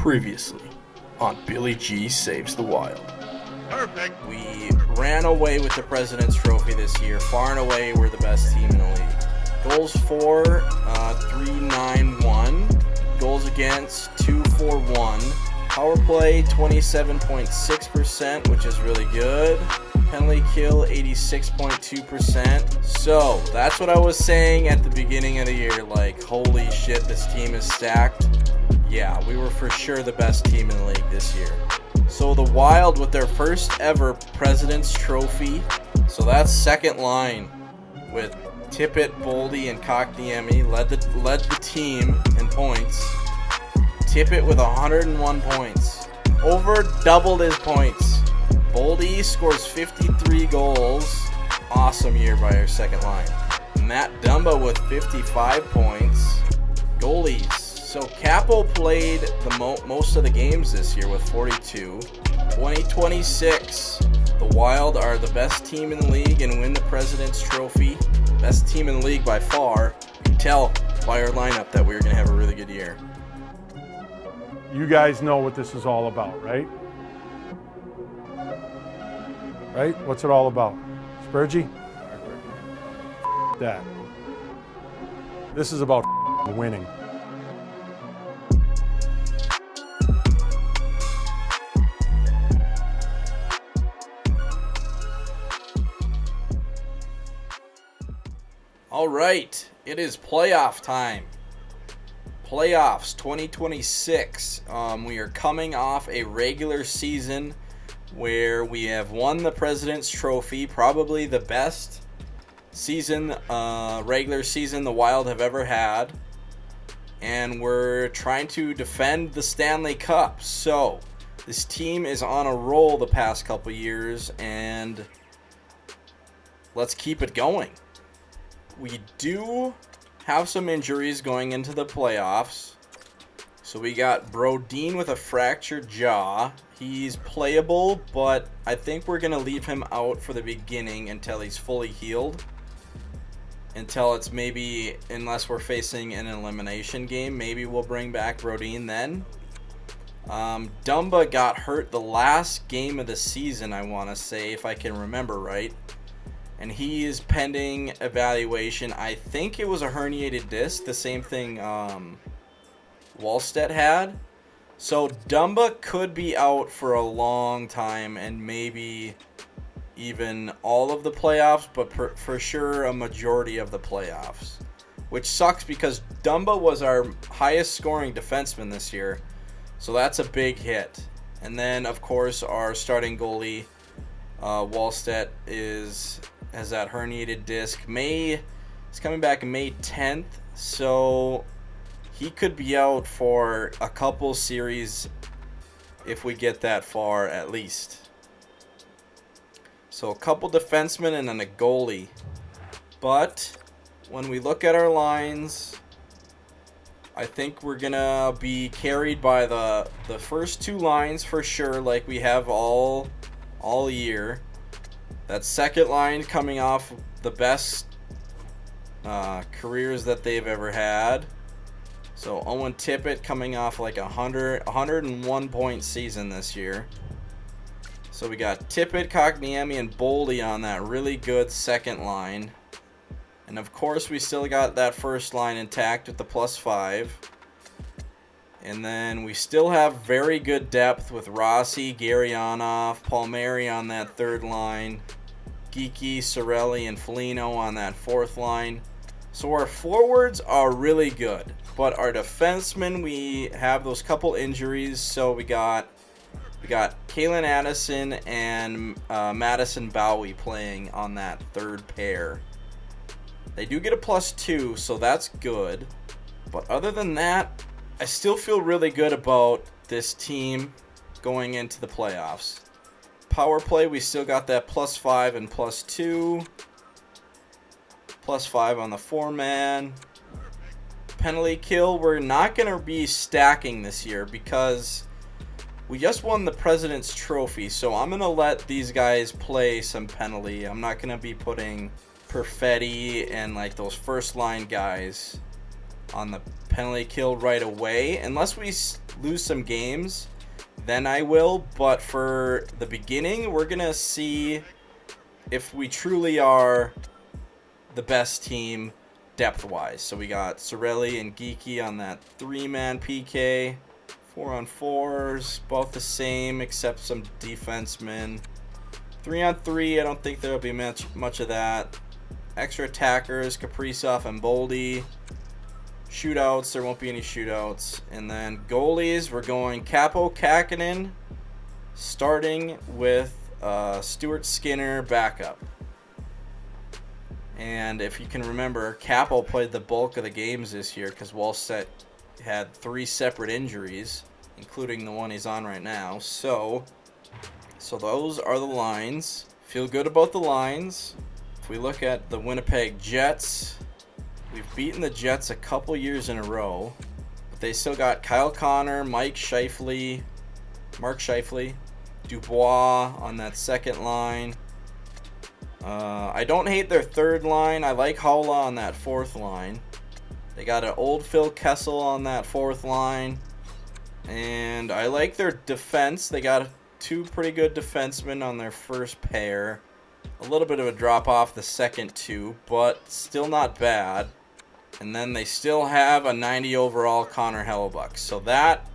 Previously on Billy G Saves the Wild. Perfect. We ran away with the President's Trophy this year. Far and away, we're the best team in the league. Goals for, 3-9-1. Goals against, 2-4-1. Power play, 27.6%, which is really good. Penalty kill, 86.2%. So, that's what I was saying at the beginning of the year. Like, holy shit, this team is stacked. Yeah, we were for sure the best team in the league this year. So the Wild with their first ever President's Trophy. So that's second line with Tippett, Boldy, and Kotkaniemi led the team in points. Tippett with 101 points. Over doubled his points. Boldy scores 53 goals. Awesome year by our second line. Matt Dumba with 55 points. Goalies. So Capo played the most of the games this year with 42. 2026, the Wild are the best team in the league and win the President's Trophy. Best team in the league by far. You can tell by our lineup that we're going to have a really good year. You guys know what this is all about, right? Right? What's it all about? Spurgey? That. This is about winning. All right, it is playoff time. Playoffs 2026. We are coming off a regular season where we have won the President's Trophy, probably the best season, regular season the Wild have ever had. And we're trying to defend the Stanley Cup. So, this team is on a roll the past couple years, and let's keep it going. We do have some injuries going into the playoffs. So we got Brodin with a fractured jaw. He's playable, but I think we're going to leave him out for the beginning until he's fully healed. Until it's maybe, unless we're facing an elimination game, maybe we'll bring back Brodin then. Dumba got hurt the last game of the season, I want to say, if I can remember right. And he is pending evaluation. I think it was a herniated disc, the same thing Wallstedt had. So Dumba could be out for a long time and maybe even all of the playoffs, but for sure a majority of the playoffs. Which sucks because Dumba was our highest scoring defenseman this year. So that's a big hit. And then, of course, our starting goalie, Wallstedt, has that herniated disc. He's coming back May 10th, so he could be out for a couple series if we get that far at least. So a couple defensemen and then a goalie. But when we look at our lines, I think we're going to be carried by the first two lines for sure, like we have all year. That second line coming off the best careers that they've ever had. So Owen Tippett coming off like 101 point season this year. So we got Tippett, Kotkaniemi, and Boldy on that really good second line. And of course we still got that first line intact with the +5. And then we still have very good depth with Rossi, Garyanov, Palmieri on that third line. Geeky, Cirelli, and Foligno on that fourth line. So our forwards are really good. But our defensemen, we have those couple injuries. So we got Kalen Addison and Madison Bowie playing on that third pair. They do get a +2, so that's good. But other than that, I still feel really good about this team going into the playoffs. Power play, we still got that +5 and +2. +5 on the 4-man. Penalty kill, we're not going to be stacking this year because we just won the President's Trophy. So I'm going to let these guys play some penalty. I'm not going to be putting Perfetti and like those first line guys on the penalty kill right away. Unless we lose some games, then I will. But for the beginning, we're going to see if we truly are the best team depth-wise. So we got Sorelli and Geeky on that 3-man PK. 4-on-4s, both the same except some defensemen. 3-on-3, I don't think there'll be much of that. Extra attackers, Kaprizov and Boldy. Shootouts, there won't be any shootouts. And then goalies, we're going Capo Kakinen, starting with Stuart Skinner backup. And if you can remember, Capo played the bulk of the games this year because Wallstedt had 3 separate injuries, including the one he's on right now. So those are the lines. Feel good about the lines. If we look at the Winnipeg Jets, we've beaten the Jets a couple years in a row, but they still got Kyle Connor, Mark Scheifele, Dubois on that second line. I don't hate their third line. I like Haula on that fourth line. They got an old Phil Kessel on that fourth line. And I like their defense. They got 2 pretty good defensemen on their first pair. A little bit of a drop off the second 2, but still not bad. And then they still have a 90 overall Connor Hellebuck. So that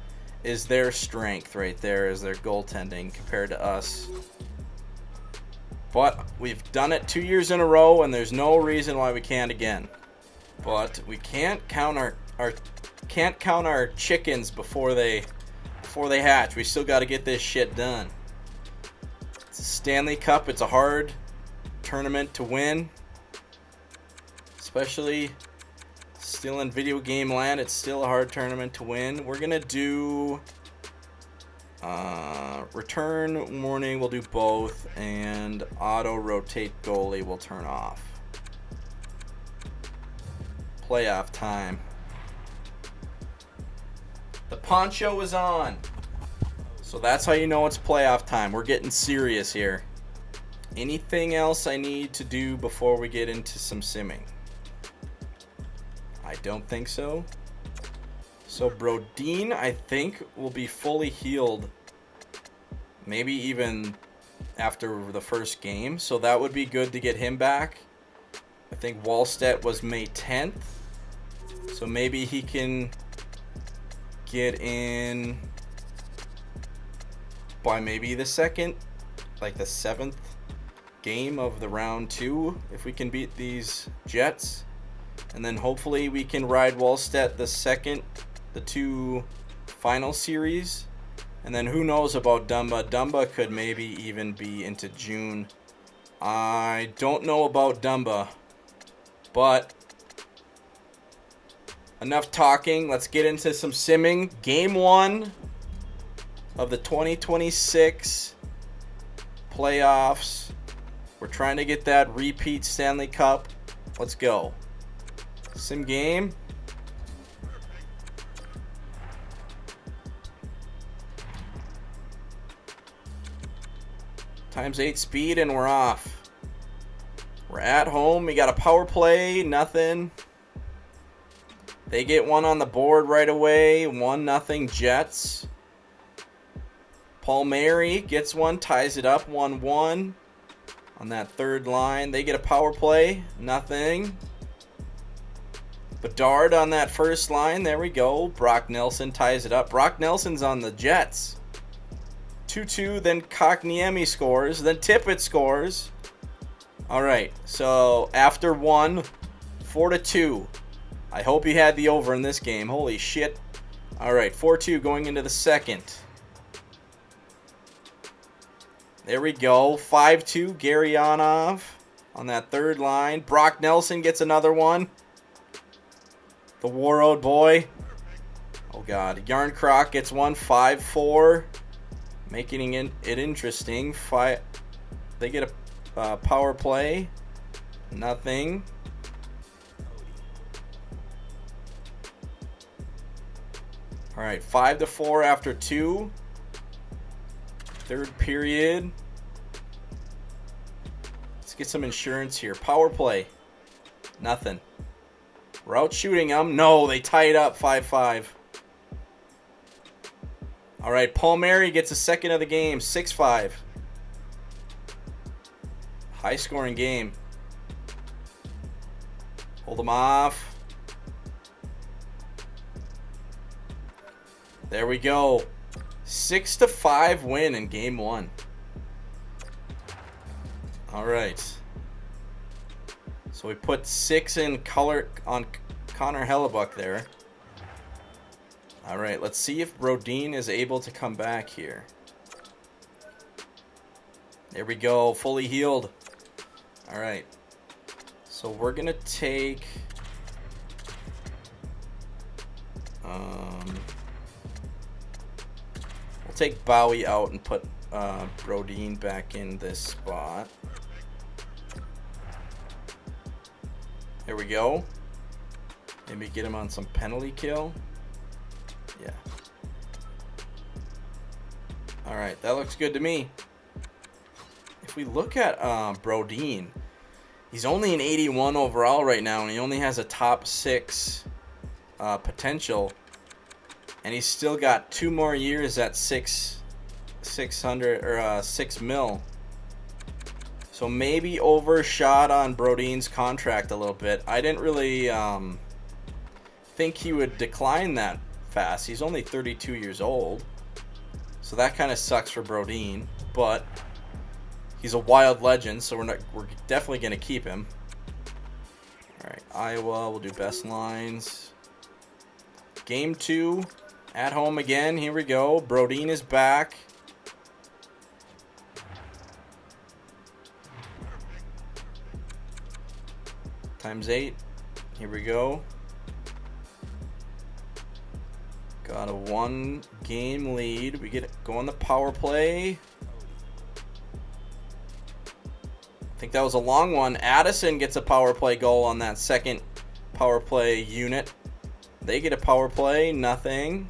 is their strength right there, is their goaltending compared to us. But we've done it 2 years in a row, and there's no reason why we can't again. But we can't count our chickens before they hatch. We still got to get this shit done. It's a Stanley Cup. It's a hard tournament to win, especially still in video game land. It's still a hard tournament to win. We're gonna do return warning. We'll do both, and auto rotate goalie will turn off. Playoff time. The poncho is on. So that's how you know it's playoff time. We're getting serious here. Anything else I need to do before we get into some simming? I don't think so. So Brodin, I think, will be fully healed. Maybe even after the first game. So that would be good to get him back. I think Wallstedt was May 10th. So maybe he can get in by maybe the second, like the 7th game of the round 2, if we can beat these Jets. And then hopefully we can ride Wallstedt the 2 final series. And then who knows about Dumba. Dumba could maybe even be into June. I don't know about Dumba, but enough talking. Let's get into some simming. Game 1 of the 2026 playoffs. We're trying to get that repeat Stanley Cup. Let's go. Sim game. ×8 speed and we're off. We're at home. We got a power play. Nothing. They get one on the board right away. 1-0 Jets. Palmieri gets one, ties it up 1-1 on that third line. They get a power play. Nothing. Bedard on that first line. There we go. Brock Nelson ties it up. Brock Nelson's on the Jets. 2-2. Then Kokniemi scores. Then Tippett scores. All right. So after 1, 4-2. I hope he had the over in this game. Holy shit. All right. 4-2 going into the second. There we go. 5-2. Garyanov on that third line. Brock Nelson gets another one. The Warroad boy. Oh, God. Yarncroc gets one. 5-4. Making it interesting. They get a power play. Nothing. All right. 5-4 after 2. Third period. Let's get some insurance here. Power play. Nothing. We're out shooting them. No, they tie it up 5-5. All right, Palmieri gets a second of the game, 6-5. High scoring game. Hold them off. There we go. 6-5 win in game 1. All right. So we put 6 in color on Connor Hellebuck there. All right, let's see if Brodin is able to come back here. There we go, fully healed. All right. So we're going to take... we'll take Bowie out and put Brodin back in this spot. There we go. Maybe get him on some penalty kill. Yeah. All right, that looks good to me. If we look at Brodin, he's only an 81 overall right now, and he only has a top 6 potential. And he's still got 2 more years at 600 or 6 mil. So maybe overshot on Brodin's contract a little bit. I didn't really think he would decline that fast. He's only 32 years old. So that kind of sucks for Brodin, but he's a wild legend, so we're definitely going to keep him. All right, Iowa, we'll do best lines. Game 2, at home again. Here we go. Brodin is back. Times 8. Here we go. Got a 1-game lead. We go on the power play. I think that was a long one. Addison gets a power play goal on that second power play unit. They get a power play. Nothing.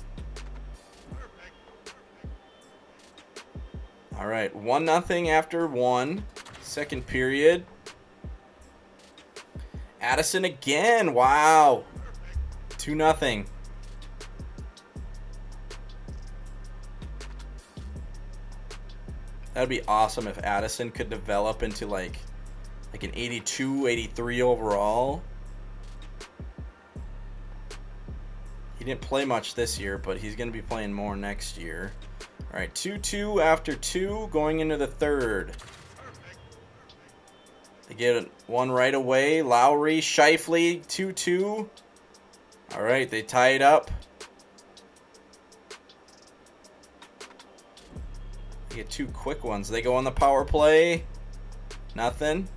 All right. 1-0 after 1. Second period. Addison again. Wow. 2-0. That'd be awesome if Addison could develop into like an 82, 83 overall. He didn't play much this year, but he's going to be playing more next year. All right, 2-2 after 2 going into the third. They get one right away. Lowry, Scheifele, 2-2. All right, they tie it up. They get 2 quick ones. They go on the power play. Nothing.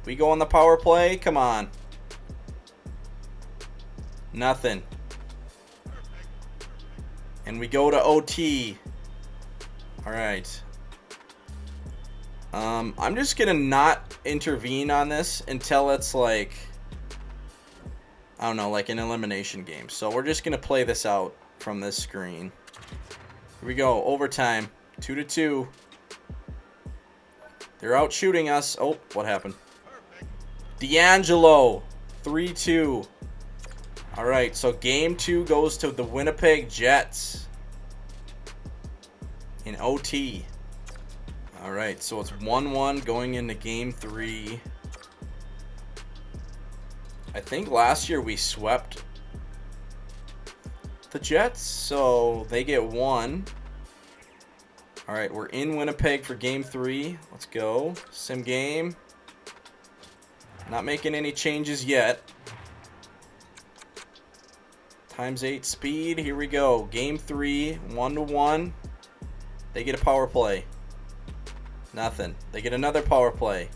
We go on the power play. Come on. Nothing. And we go to OT. All right. I'm just going to not intervene on this until it's like, I don't know, like an elimination game. So we're just going to play this out from this screen. Here we go. Overtime. 2-2. They're out shooting us. Oh, what happened? D'Angelo. 3-2. All right, so game 2 goes to the Winnipeg Jets in OT. All right, so it's 1-1 going into game 3. I think last year we swept the Jets, so they get 1. All right, we're in Winnipeg for game 3. Let's go. Sim game. Not making any changes yet. Times 8 speed. Here we go. Game 3, 1-1. They get a power play. Nothing. They get another power play.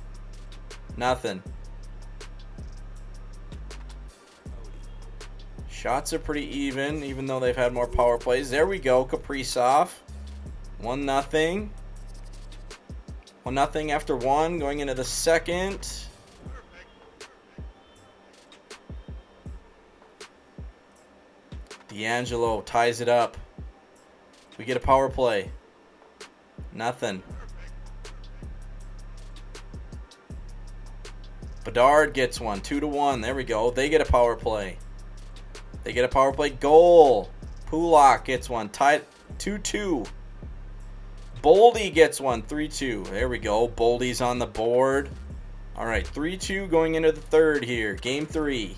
Nothing. Shots are pretty even though they've had more power plays. There we go. Kaprizov. 1-0. 1-0 after 1. Going into the second. D'Angelo ties it up. We get a power play. Nothing. Bedard gets one. 2-1. There we go. They get a power play. They get a power play goal. Pulak gets one. Tied 2-2. Boldy gets one. 3-2. There we go. Boldy's on the board. All right. 3-2 going into the third here. Game 3.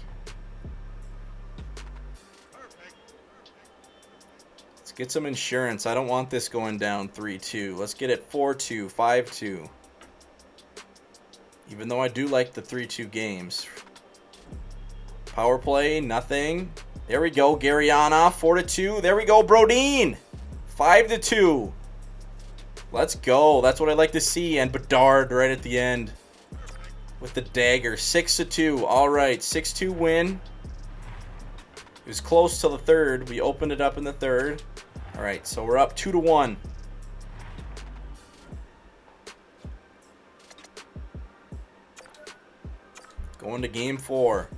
Let's get some insurance. I don't want this going down 3-2. Let's get it 4-2, 5-2. Even though I do like the 3-2 games. Power play, nothing. There we go. Garyanov, 4-2. There we go. Brodin, 5-2. Let's go. That's what I like to see. And Bedard right at the end with the dagger. 6-2. All right, 6-2 win. It was close till the third. We opened it up in the third. All right, so we're up 2-1. Going to game 4.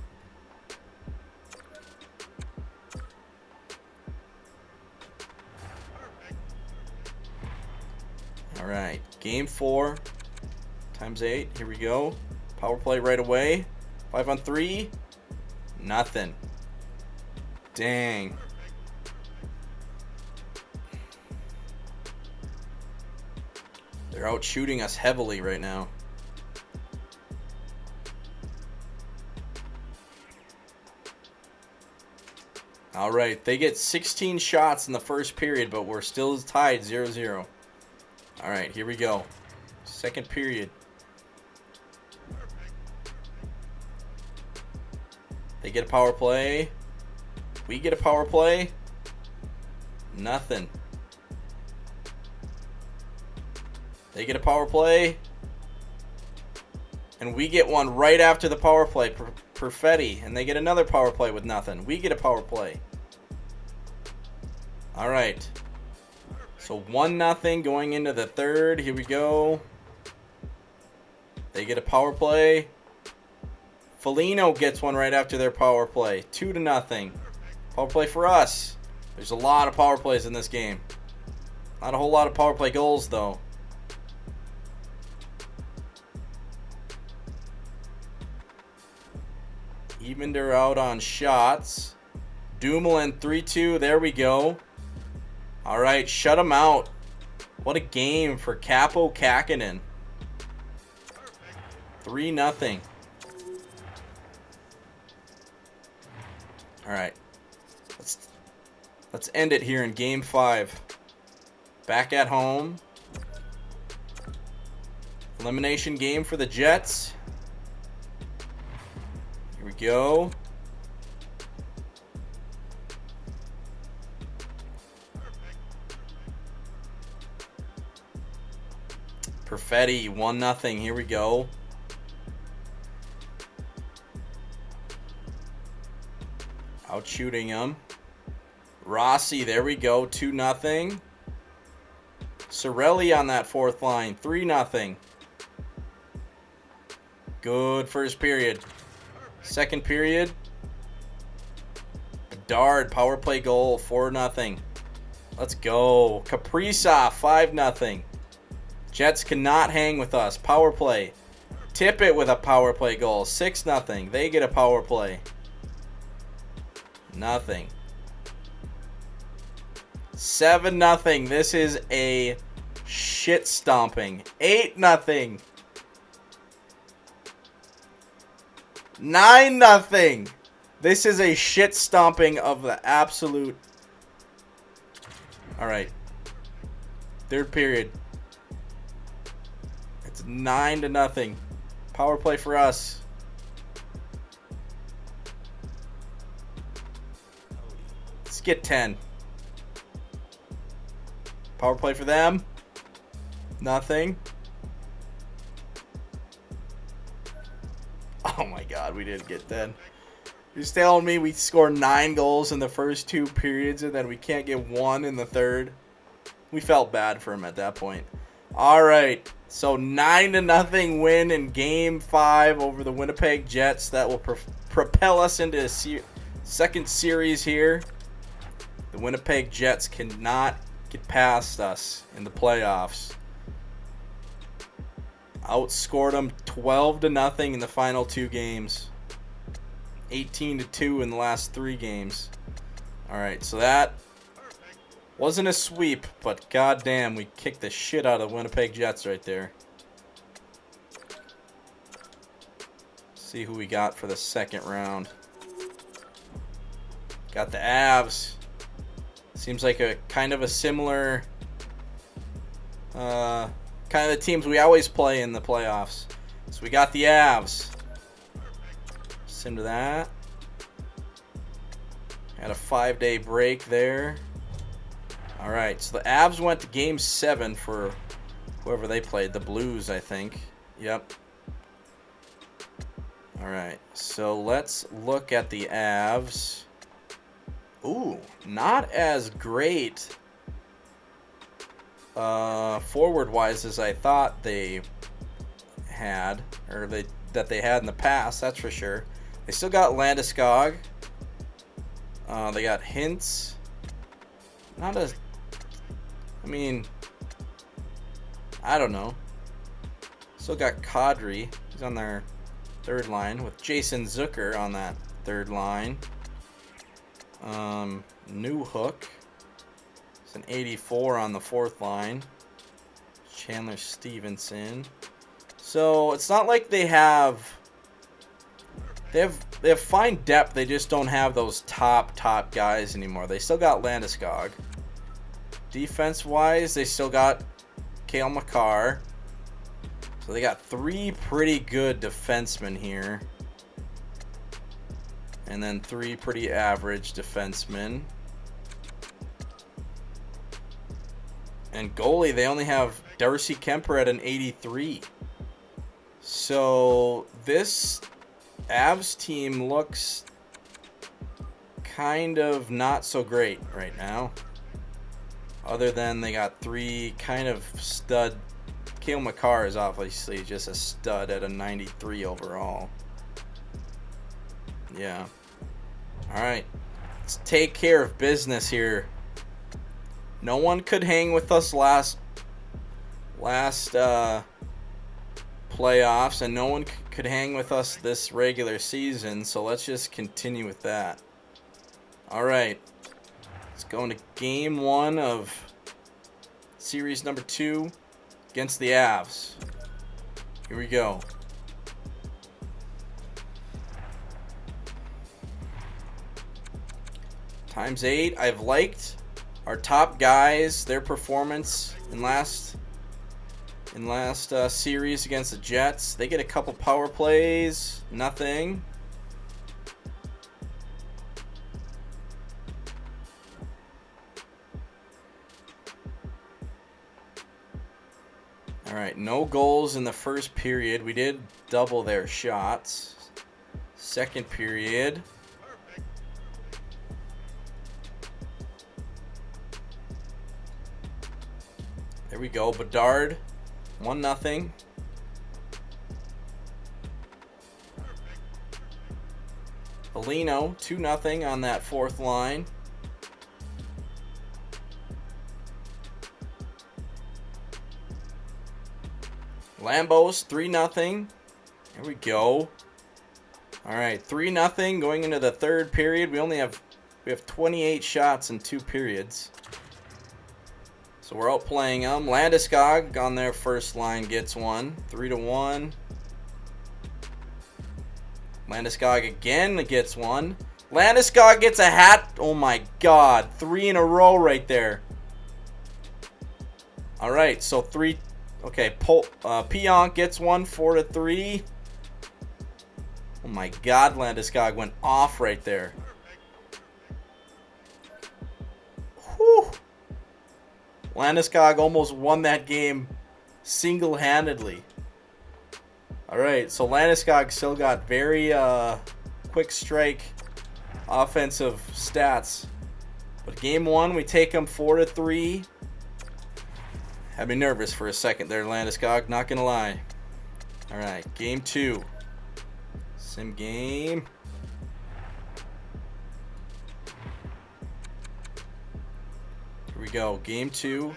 All right, game 4 times 8. Here we go. Power play right away. 5-on-3. Nothing. Dang. They're out shooting us heavily right now. All right, they get 16 shots in the first period, but we're still tied 0-0. All right, here we go. Second period. They get a power play. We get a power play. Nothing. They get a power play. And we get one right after the power play. Perfetti. And they get another power play with nothing. We get a power play. All right. So 1-0 going into the third. Here we go. They get a power play. Foligno gets one right after their power play. 2-0. Power play for us. There's a lot of power plays in this game. Not a whole lot of power play goals, though. Evened her out on shots. Dumoulin 3-2. There we go. All right, shut him out. What a game for Capo Kakinen. 3-0. All right. Let's end it here in game 5. Back at home. Elimination game for the Jets. Here we go. Perfetti, 1-0. Here we go. Out shooting him. Rossi, there we go. 2-0. Sorelli on that fourth line. 3-0. Good first period. Second period. Bedard, power play goal. 4-0. Let's go. Kaprizov, 5-0. Jets cannot hang with us. Power play. Tippett with a power play goal. 6-0. They get a power play. Nothing. 7-0. This is a shit stomping. 8-0. 9-0. This is a shit stomping of the absolute. All right. Third period. It's 9-0. Power play for us. Let's get 10. Power play for them. Nothing. Oh my God, we didn't get 10. You're telling me we scored 9 goals in the first 2 periods and then we can't get 1 in the third? We felt bad for him at that point. All right, so 9-0 win in Game 5 over the Winnipeg Jets. That will propel us into a second series here. The Winnipeg Jets cannot get past us in the playoffs. Outscored them 12-0 in the final 2 games. 18-2 in the last 3 games. All right, so that wasn't a sweep, but goddamn, we kicked the shit out of the Winnipeg Jets right there. See who we got for the second round. Got the Avs. Seems like a kind of a similar kind of the teams we always play in the playoffs. So we got the Avs. Send to that. Had a 5-day break there. All right, so the Avs went to Game 7 for whoever they played. The Blues, I think. Yep. All right, so let's look at the Avs. Ooh, not as great forward-wise as I thought they had, or that they had in the past. That's for sure. They still got Landeskog. They got Hintz. Not as, I mean, I don't know. Still got Kadri. He's on their third line with Jason Zucker on that third line. New Hook. It's an 84 on the fourth line. Chandler Stevenson. So it's not like they have fine depth. They just don't have those top guys anymore. They still got Landeskog. Defense wise, they still got Cale Makar. So they got 3 pretty good defensemen here. And then 3 pretty average defensemen. And goalie, they only have Darcy Kemper at an 83. So this Avs team looks kind of not so great right now. Other than they got 3 kind of stud. Cale Makar is obviously just a stud at a 93 overall. Yeah. All right. Let's take care of business here. No one could hang with us last playoffs, and no one could hang with us this regular season, so let's just continue with that. All right. Let's go into game 1 of series number 2 against the Avs. Here we go. ×8. I've liked our top guys, their performance in last series against the Jets. They get a couple power plays, nothing. All right, no goals in the first period. We did double their shots. Second period. There we go. Bedard, 1-0. Foligno, 2-0 on that fourth line. Lambos, 3-0. There we go. All right, 3-0 going into the third period. We have 28 shots in 2 periods. So we're outplaying them. Landeskog on their first line gets one. 3-1. Landeskog again gets one. Landeskog gets a hat. Oh my God. 3 in a row right there. All right, so 3. Okay, Pionk gets one. 4-3. Oh my God, Landeskog went off right there. Whew. Landeskog almost won that game single-handedly. All right, so Landeskog still got very quick strike offensive stats. But game 1, we take him 4-3. Had me nervous for a second there, Landeskog, not going to lie. All right, game 2. Sim game. Here we go, game 2.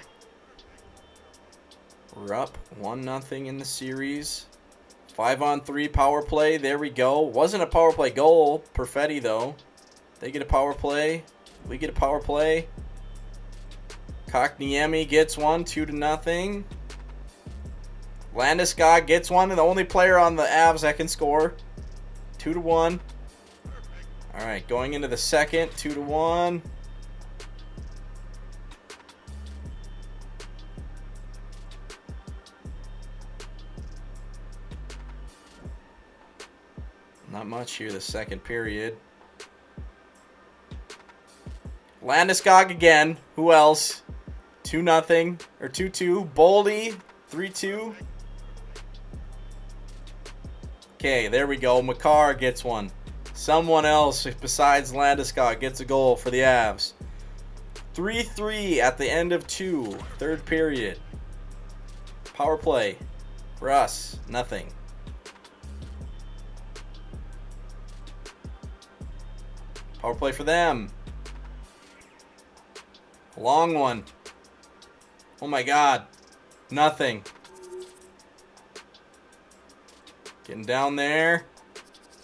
We're up 1-0 in the series. 5-on-3 power play. There we go. Wasn't a power play goal. Perfetti, though. They get a power play. We get a power play. Kotkaniemi gets one, 2-0. Landeskog gets one, and the only player on the Avs that can score. 2-1. All right, going into the second, 2-1. Not much here the second period. Landeskog again. Who else? 2-0 or 2-2. Boldy 3-2. Okay, there we go. Makar gets one. Someone else besides Landeskog gets a goal for the Avs. 3-3 at the end of 2. Third period. Power play for us. Nothing. Power play for them. Long one. Oh my God. Nothing. Getting down there.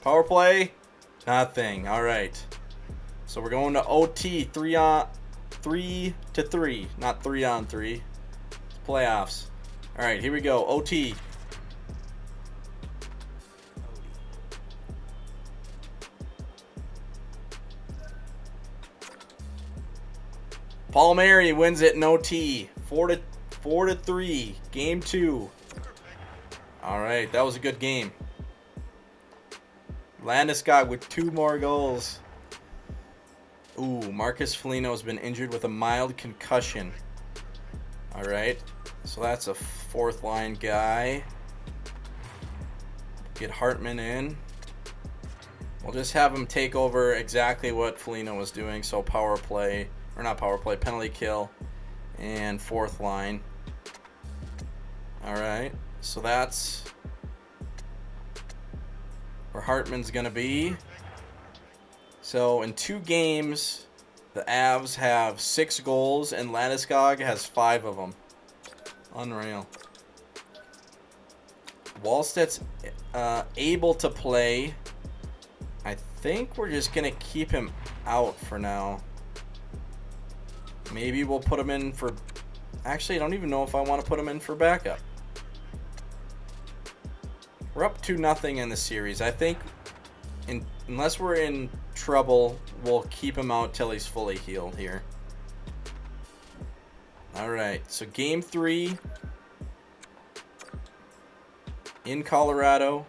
Power play. Nothing. All right. So we're going to OT. 3-3. Not 3-on-3. It's playoffs. All right. Here we go. OT. Palmieri wins it in OT. 4-3. Game 2. All right, that was a good game. Landeskog with 2 more goals. Ooh, Marcus Foligno has been injured with a mild concussion. All right, so that's a 4th line guy. Get Hartman in. We'll just have him take over exactly what Foligno was doing. So power play. Or not power play, penalty kill, and 4th line. All right, so that's where Hartman's going to be. So in 2 games, the Avs have 6 goals, and Landeskog has 5 of them. Unreal. Wallstedt's able to play. I think we're just going to keep him out for now. Maybe we'll put him in for... Actually, I don't even know if I want to put him in for backup. We're up 2-0 in the series. I think unless we're in trouble, we'll keep him out till he's fully healed here. All right, so Game 3 in Colorado.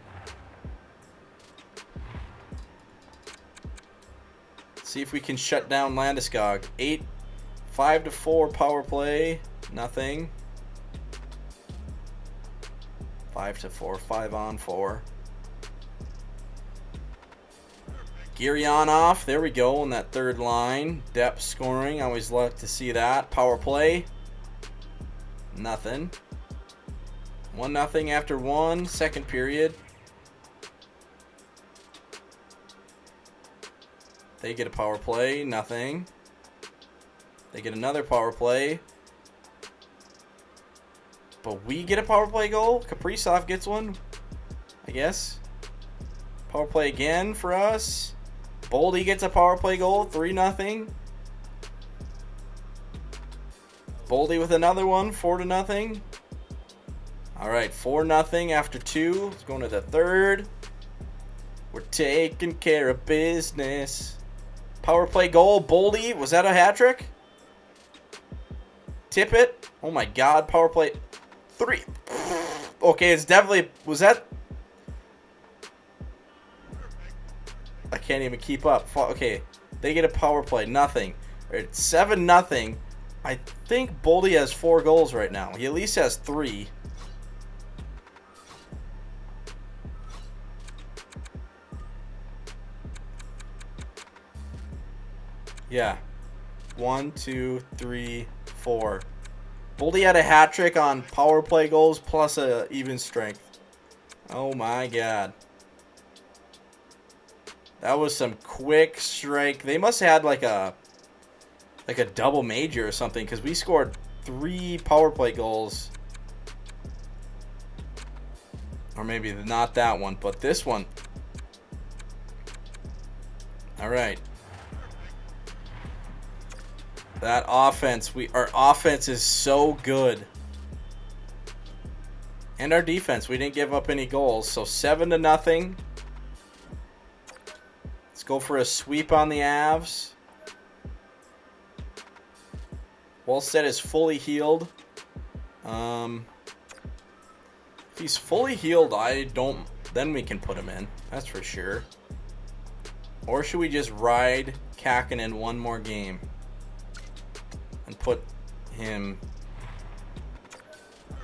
See if we can shut down Landeskog. 5-4 power play. Nothing. 5-4. 5-on-4. Gurianov. There we go on that 3rd line. Depth scoring. I always love to see that. Power play. Nothing. 1-0 after 1. Second period. They get a power play. Nothing. They get another power play. But we get a power play goal. Kaprizov gets one, I guess. Power play again for us. Boldy gets a power play goal. 3-0. Boldy with another one. 4-0. All right, 4-0 after 2. Let's go into the 3rd. We're taking care of business. Power play goal. Boldy. Was that a hat trick? Tip it. Oh my God. Power play. 3. Okay, it's definitely... Was that... I can't even keep up. Okay, they get a power play. Nothing. All right, 7-0. I think Boldy has 4 goals right now. He at least has 3. Yeah. 1, 2, 3, 4. Boldy had a hat trick on power play goals plus a even strength. Oh my God. That was some quick strike. They must have had like a double major or something, because we scored 3 power play goals Or maybe not that one, but this one. All right. That offense, our offense is so good. And our defense, we didn't give up any goals. So 7-0. Let's go for a sweep on the Avs. Wallstedt is fully healed. If he's fully healed, then we can put him in. That's for sure. Or should we just ride Kakkonen one more game and put him?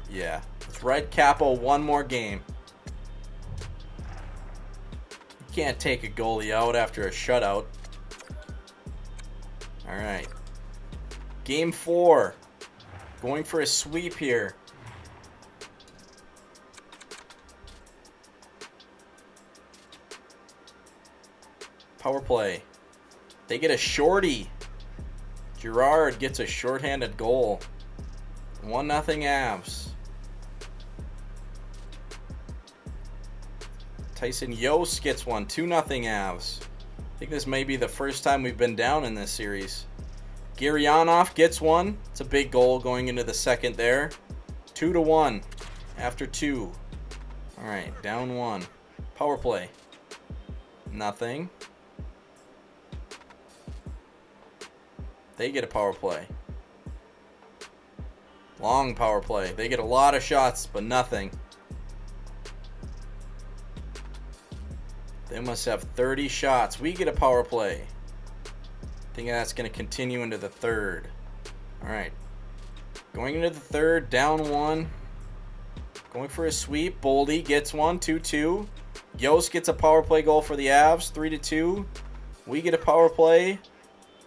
Yeah, let's ride Capo one more game. You can't take a goalie out after a shutout. All right. Game 4. Going for a sweep here. Power play. They get a shorty. Girard gets a shorthanded goal. 1-0 Avs. Tyson Yost gets one. 2-0 Avs. I think this may be the first time we've been down in this series. Gurianov gets one. It's a big goal going into the second there. 2-1 after 2. All right, down 1. Power play. Nothing. They get a power play. Long power play. They get a lot of shots, but nothing. They must have 30 shots. We get a power play. I think that's going to continue into the third. All right. Going into the third, down 1. Going for a sweep. Boldy gets one, 2-2. Yost gets a power play goal for the Avs, 3-2. We get a power play.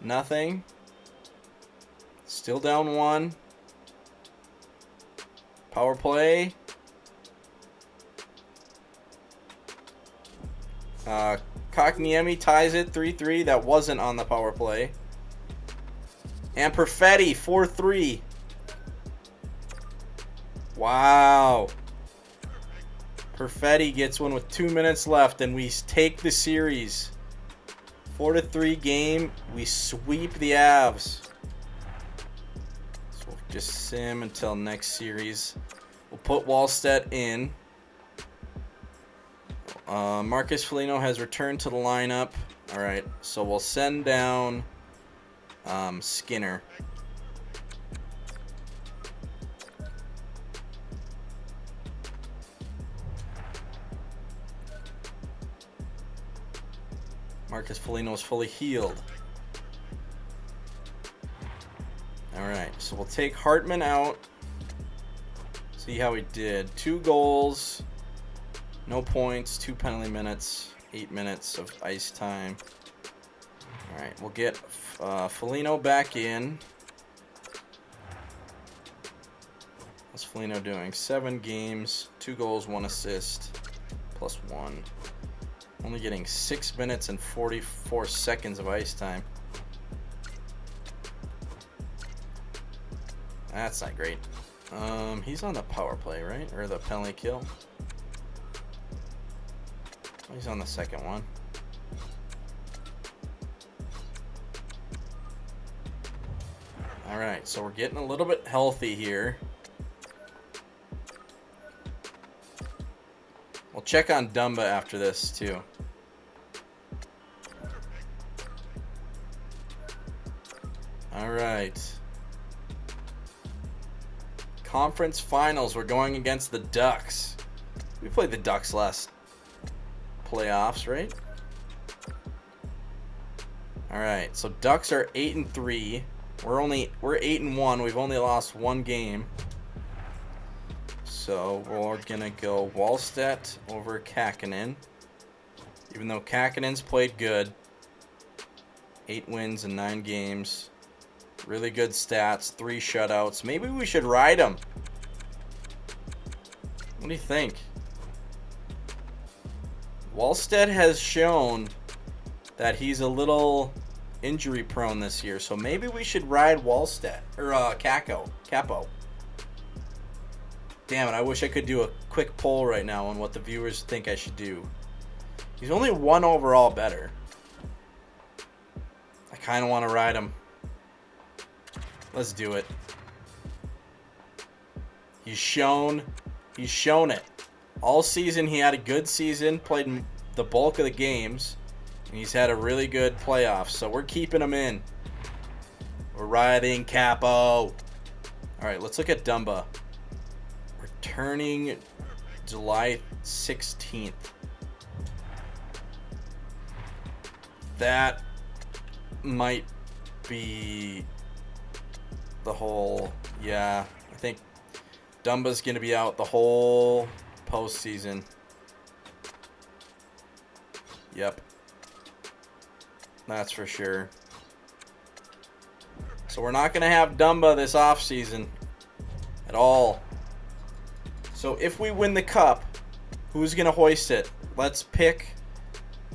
Nothing. Still down 1. Power play. Kotkaniemi ties it 3-3. That wasn't on the power play. And Perfetti 4-3. Wow. Perfetti gets one with 2 minutes left, and we take the series. 4-3 game. We sweep the Avs. So we'll just sim until next series. We'll put Wallstedt in. Marcus Foligno has returned to the lineup. All right, so we'll send down Skinner. Marcus Foligno is fully healed. All right, so we'll take Hartman out. See how he did. 2 goals. No points, 2 penalty minutes, 8 minutes of ice time. All right, we'll get Foligno back in. What's Foligno doing? 7 games, 2 goals, 1 assist, plus 1. Only getting 6 minutes and 44 seconds of ice time. That's not great. He's on the power play, right? Or the penalty kill? He's on the second one. All right, so we're getting a little bit healthy here. We'll check on Dumba after this too. All right. Conference finals. We're going against the Ducks. We played the Ducks last playoffs, right? All right, so Ducks are 8-3. We're 8-1. We've only lost 1 game. So we're gonna go Wallstedt over Kakkonen. Even though Kakkonen's played good, 8 wins in 9 games, really good stats, 3 shutouts. Maybe we should ride him. What do you think? Wallstedt has shown that he's a little injury prone this year, so maybe we should ride Wallstedt or Capo. Damn it, I wish I could do a quick poll right now on what the viewers think I should do. He's only 1 overall better. I kind of want to ride him. Let's do it. He's shown it. All season he had a good season, played the bulk of the games, and he's had a really good playoff. So we're keeping him in. We're riding Capo. All right, let's look at Dumba. Returning July 16th. That might be the whole, yeah, I think Dumba's going to be out the whole postseason. Yep. That's for sure. So we're not going to have Dumba this offseason at all. So if we win the cup, who's going to hoist it? Let's pick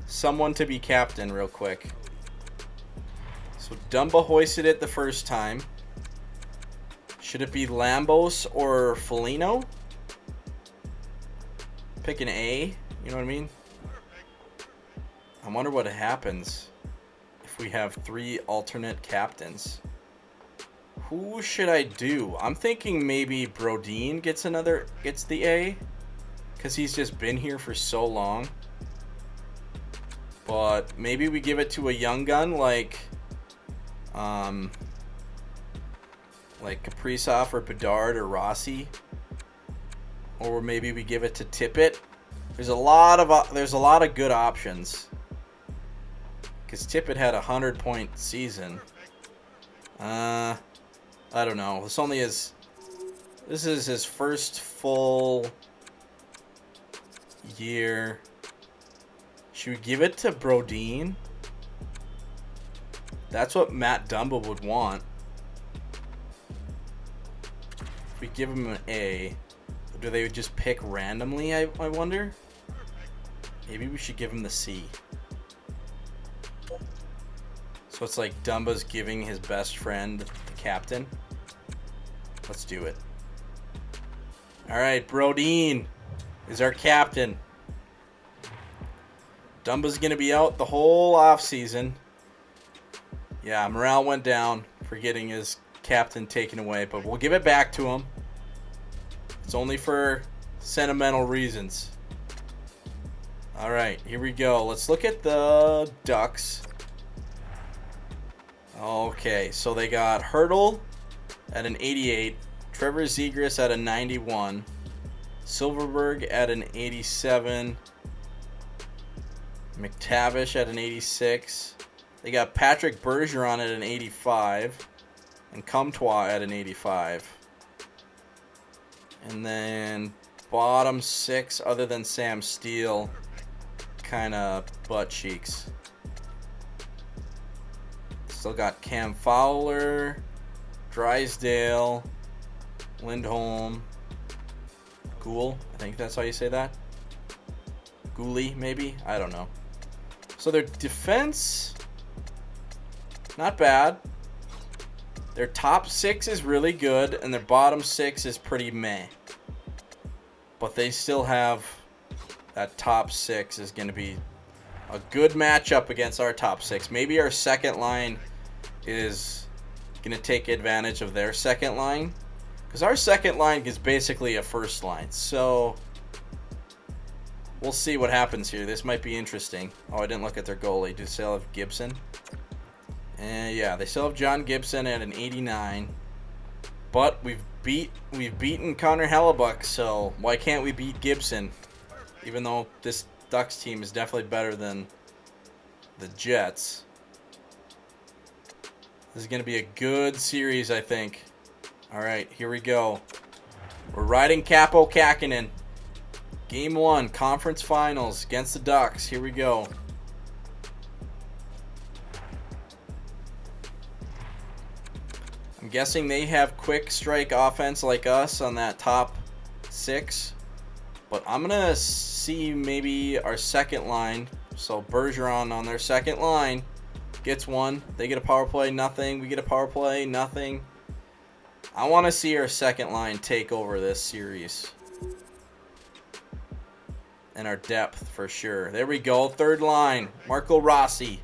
someone to be captain real quick. So Dumba hoisted it the first time. Should it be Lambos or Foligno? Pick an A, you know what I mean? I wonder what happens if we have 3 alternate captains. Who should I do? I'm thinking maybe Brodin gets the A, because he's just been here for so long. But maybe we give it to a young gun like Kaprizov or Bedard or Rossi, or maybe we give it to Tippett. There's a lot of good options, because Tippett had a 100-point season. I don't know. This is his first full year. Should we give it to Brodin? That's what Matt Dumba would want. If we give him an A, do they just pick randomly, I wonder? Maybe we should give him the C. So it's like Dumba's giving his best friend the captain. Let's do it. Alright, Brodin is our captain. Dumba's going to be out the whole offseason. Yeah, morale went down for getting his captain taken away, but we'll give it back to him. It's only for sentimental reasons. Alright, here we go. Let's look at the Ducks. Okay, so they got Hurdle at an 88, Trevor Zegras at a 91, Silverberg at an 87, McTavish at an 86. They got Patrick Bergeron at an 85, and Comtois at an 85. And then bottom 6, other than Sam Steele, kind of butt cheeks. Still got Cam Fowler, Drysdale, Lindholm, Gould. I think that's how you say that. Gooley, maybe? I don't know. So their defense, not bad. Their top 6 is really good, and their bottom 6 is pretty meh. But they still have that top 6 is going to be a good matchup against our top 6. Maybe our second line is going to take advantage of their second line, because our second line is basically a first line. So we'll see what happens here. This might be interesting. Oh, I didn't look at their goalie. Do they still have Gibson? And yeah, they still have John Gibson at an 89. But we've beaten Connor Hellebuck, so why can't we beat Gibson? Even though this Ducks team is definitely better than the Jets. This is going to be a good series, I think. All right, here we go. We're riding Capo Kakinen. Game 1, conference finals against the Ducks. Here we go. I'm guessing they have quick strike offense like us on that top 6. But I'm going to see maybe our second line. So Bergeron on their second line gets one. They get a power play, nothing. We get a power play, nothing. I want to see our second line take over this series. And our depth for sure. There we go. Third line. Marco Rossi.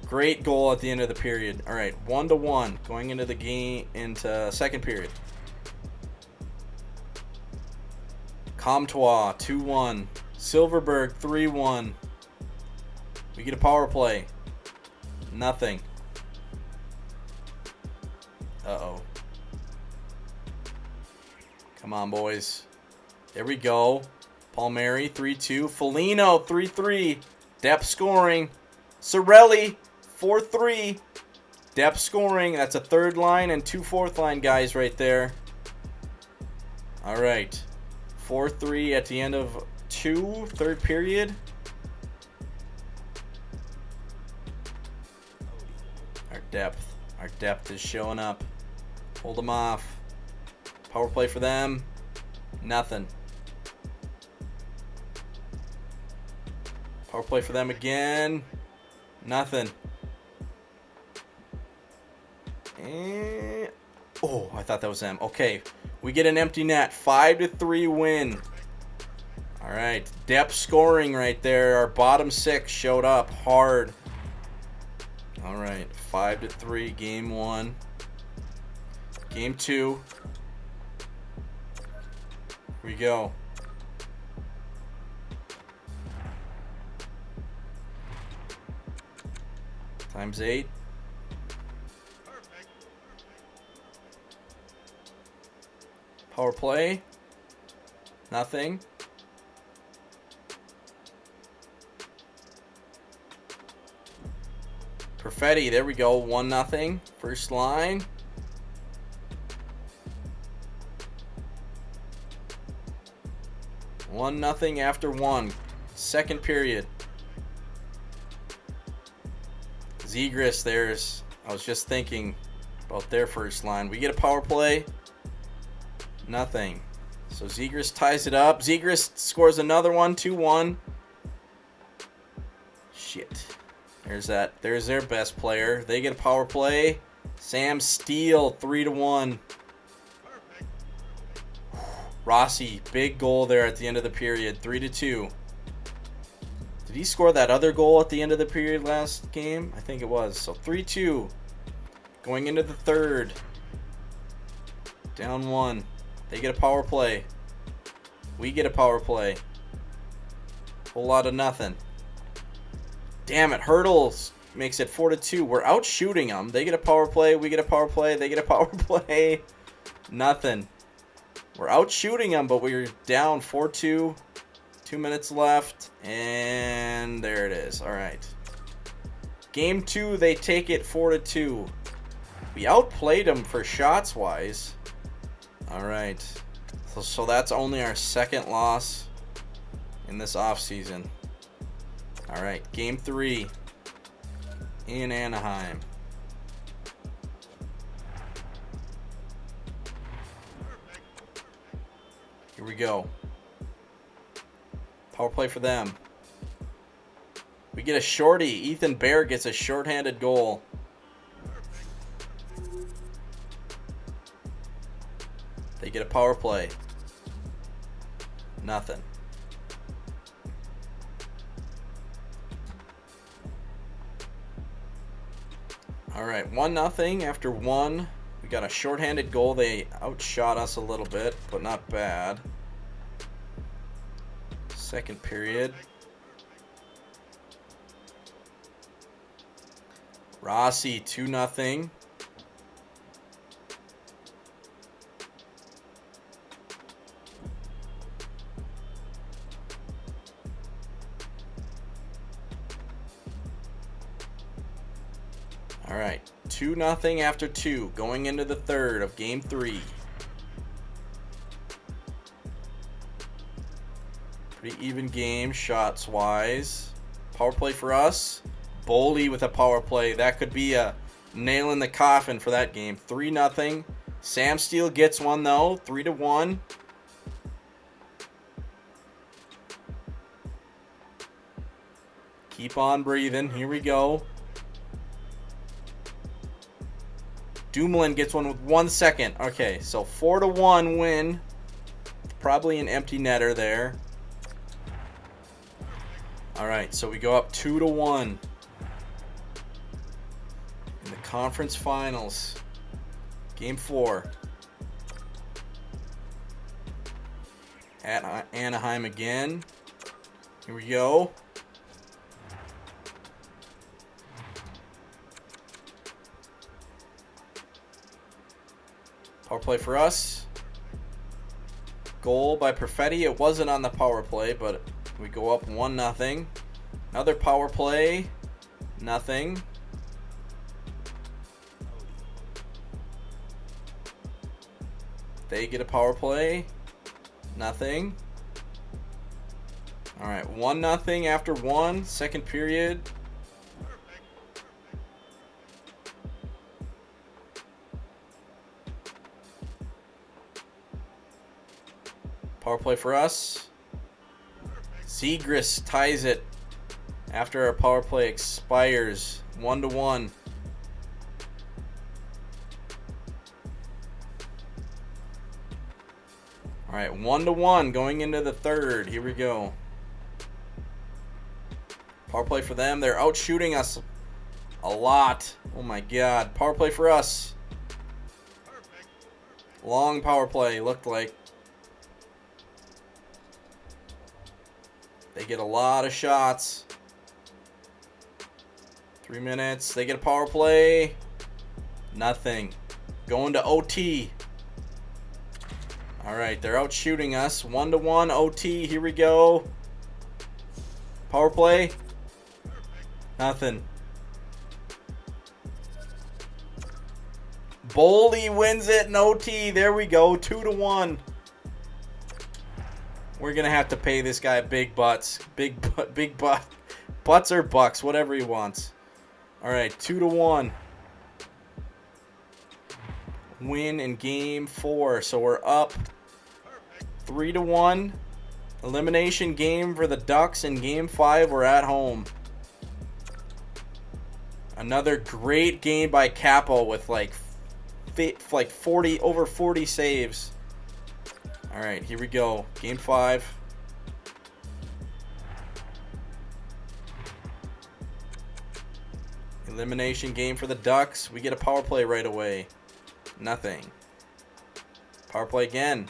Great goal at the end of the period. All right, 1-1 going into the game, into second period. Comtois 2-1. Silverberg 3-1. We get a power play. Nothing. Uh-oh. Come on, boys. There we go. Palmieri 3-2. Foligno 3-3. Depth scoring. Sorelli 4-3. Depth scoring. That's a third line and 2 fourth line guys right there. All right. 4-3 at the end of third period. Our depth is showing up. Hold them off. Power play for them. Nothing. Power play for them again. Nothing. And oh, I thought that was them. Okay, we get an empty net. 5-3 win. All right, depth scoring right there. Our bottom 6 showed up hard. All right, 5-3, game 1. Game 2. Here we go. Times 8. Power play. Nothing. Perfetti, there we go. 1-0. First line. One nothing after 1. Second period. Zegras, I was just thinking about their first line. We get a power play. Nothing. So Zegras ties it up. Zegras scores another one. 2-1. Shit. There's their best player. They get a power play. Sam Steele, 3-1. Rossi, big goal there at the end of the period. 3-2. Did he score that other goal at the end of the period last game? I think it was. So 3-2. Going into the third. Down 1. They get a power play. We get a power play. Whole lot of nothing. Damn it. Hurdles makes it 4-2. We're out shooting them. They get a power play. We get a power play. They get a power play. Nothing. We're out shooting them, but we're down 4-2. 2 minutes left. And there it is. All right. Game 2, they take it 4-2. We outplayed them for shots-wise. All right. So that's only our second loss in this offseason. All right. Game 3 in Anaheim. Here we go. Power play for them. We get a shorty. Ethan Bear gets a shorthanded goal. They get a power play. Nothing. All right, 1-0 after 1. We got a shorthanded goal. They outshot us a little bit, but not bad. Second period. Rossi, 2-0. All right, 2-0 after 2, going into the third of game 3. Pretty even game, shots-wise. Power play for us. Boley with a power play. That could be a nail in the coffin for that game. 3-0. Sam Steele gets one, though. 3-1. Keep on breathing. Here we go. Dumoulin gets one with 1 second. Okay, so 4-1 win. Probably an empty netter there. All right, so we go up 2-1 in the conference finals. Game 4 at Anaheim again. Here we go. Power play for us. Goal by Perfetti. It wasn't on the power play, but we go up 1-0. Another power play. Nothing. They get a power play. Nothing. All right, 1-0 after 1. Second period. Power play for us. Zegras ties it after our power play expires. 1-1. All right, 1-1 going into the third. Here we go. Power play for them. They're out shooting us a lot. Oh my God. Power play for us. Long power play looked like. They get a lot of shots. 3 minutes. They get a power play. Nothing. Going to OT. All right, they're out shooting us. 1-1 OT. Here we go. Power play. Nothing. Boldy wins it in OT. There we go. 2-1. We're going to have to pay this guy big butts. Big butt. Butts or bucks, whatever he wants. All right, 2-1. Win in game 4. So we're up 3-1. Elimination game for the Ducks in game 5. We're at home. Another great game by Capo with like 40 over 40 saves. All right, here we go. Game 5. Elimination game for the Ducks. We get a power play right away. Nothing. Power play again.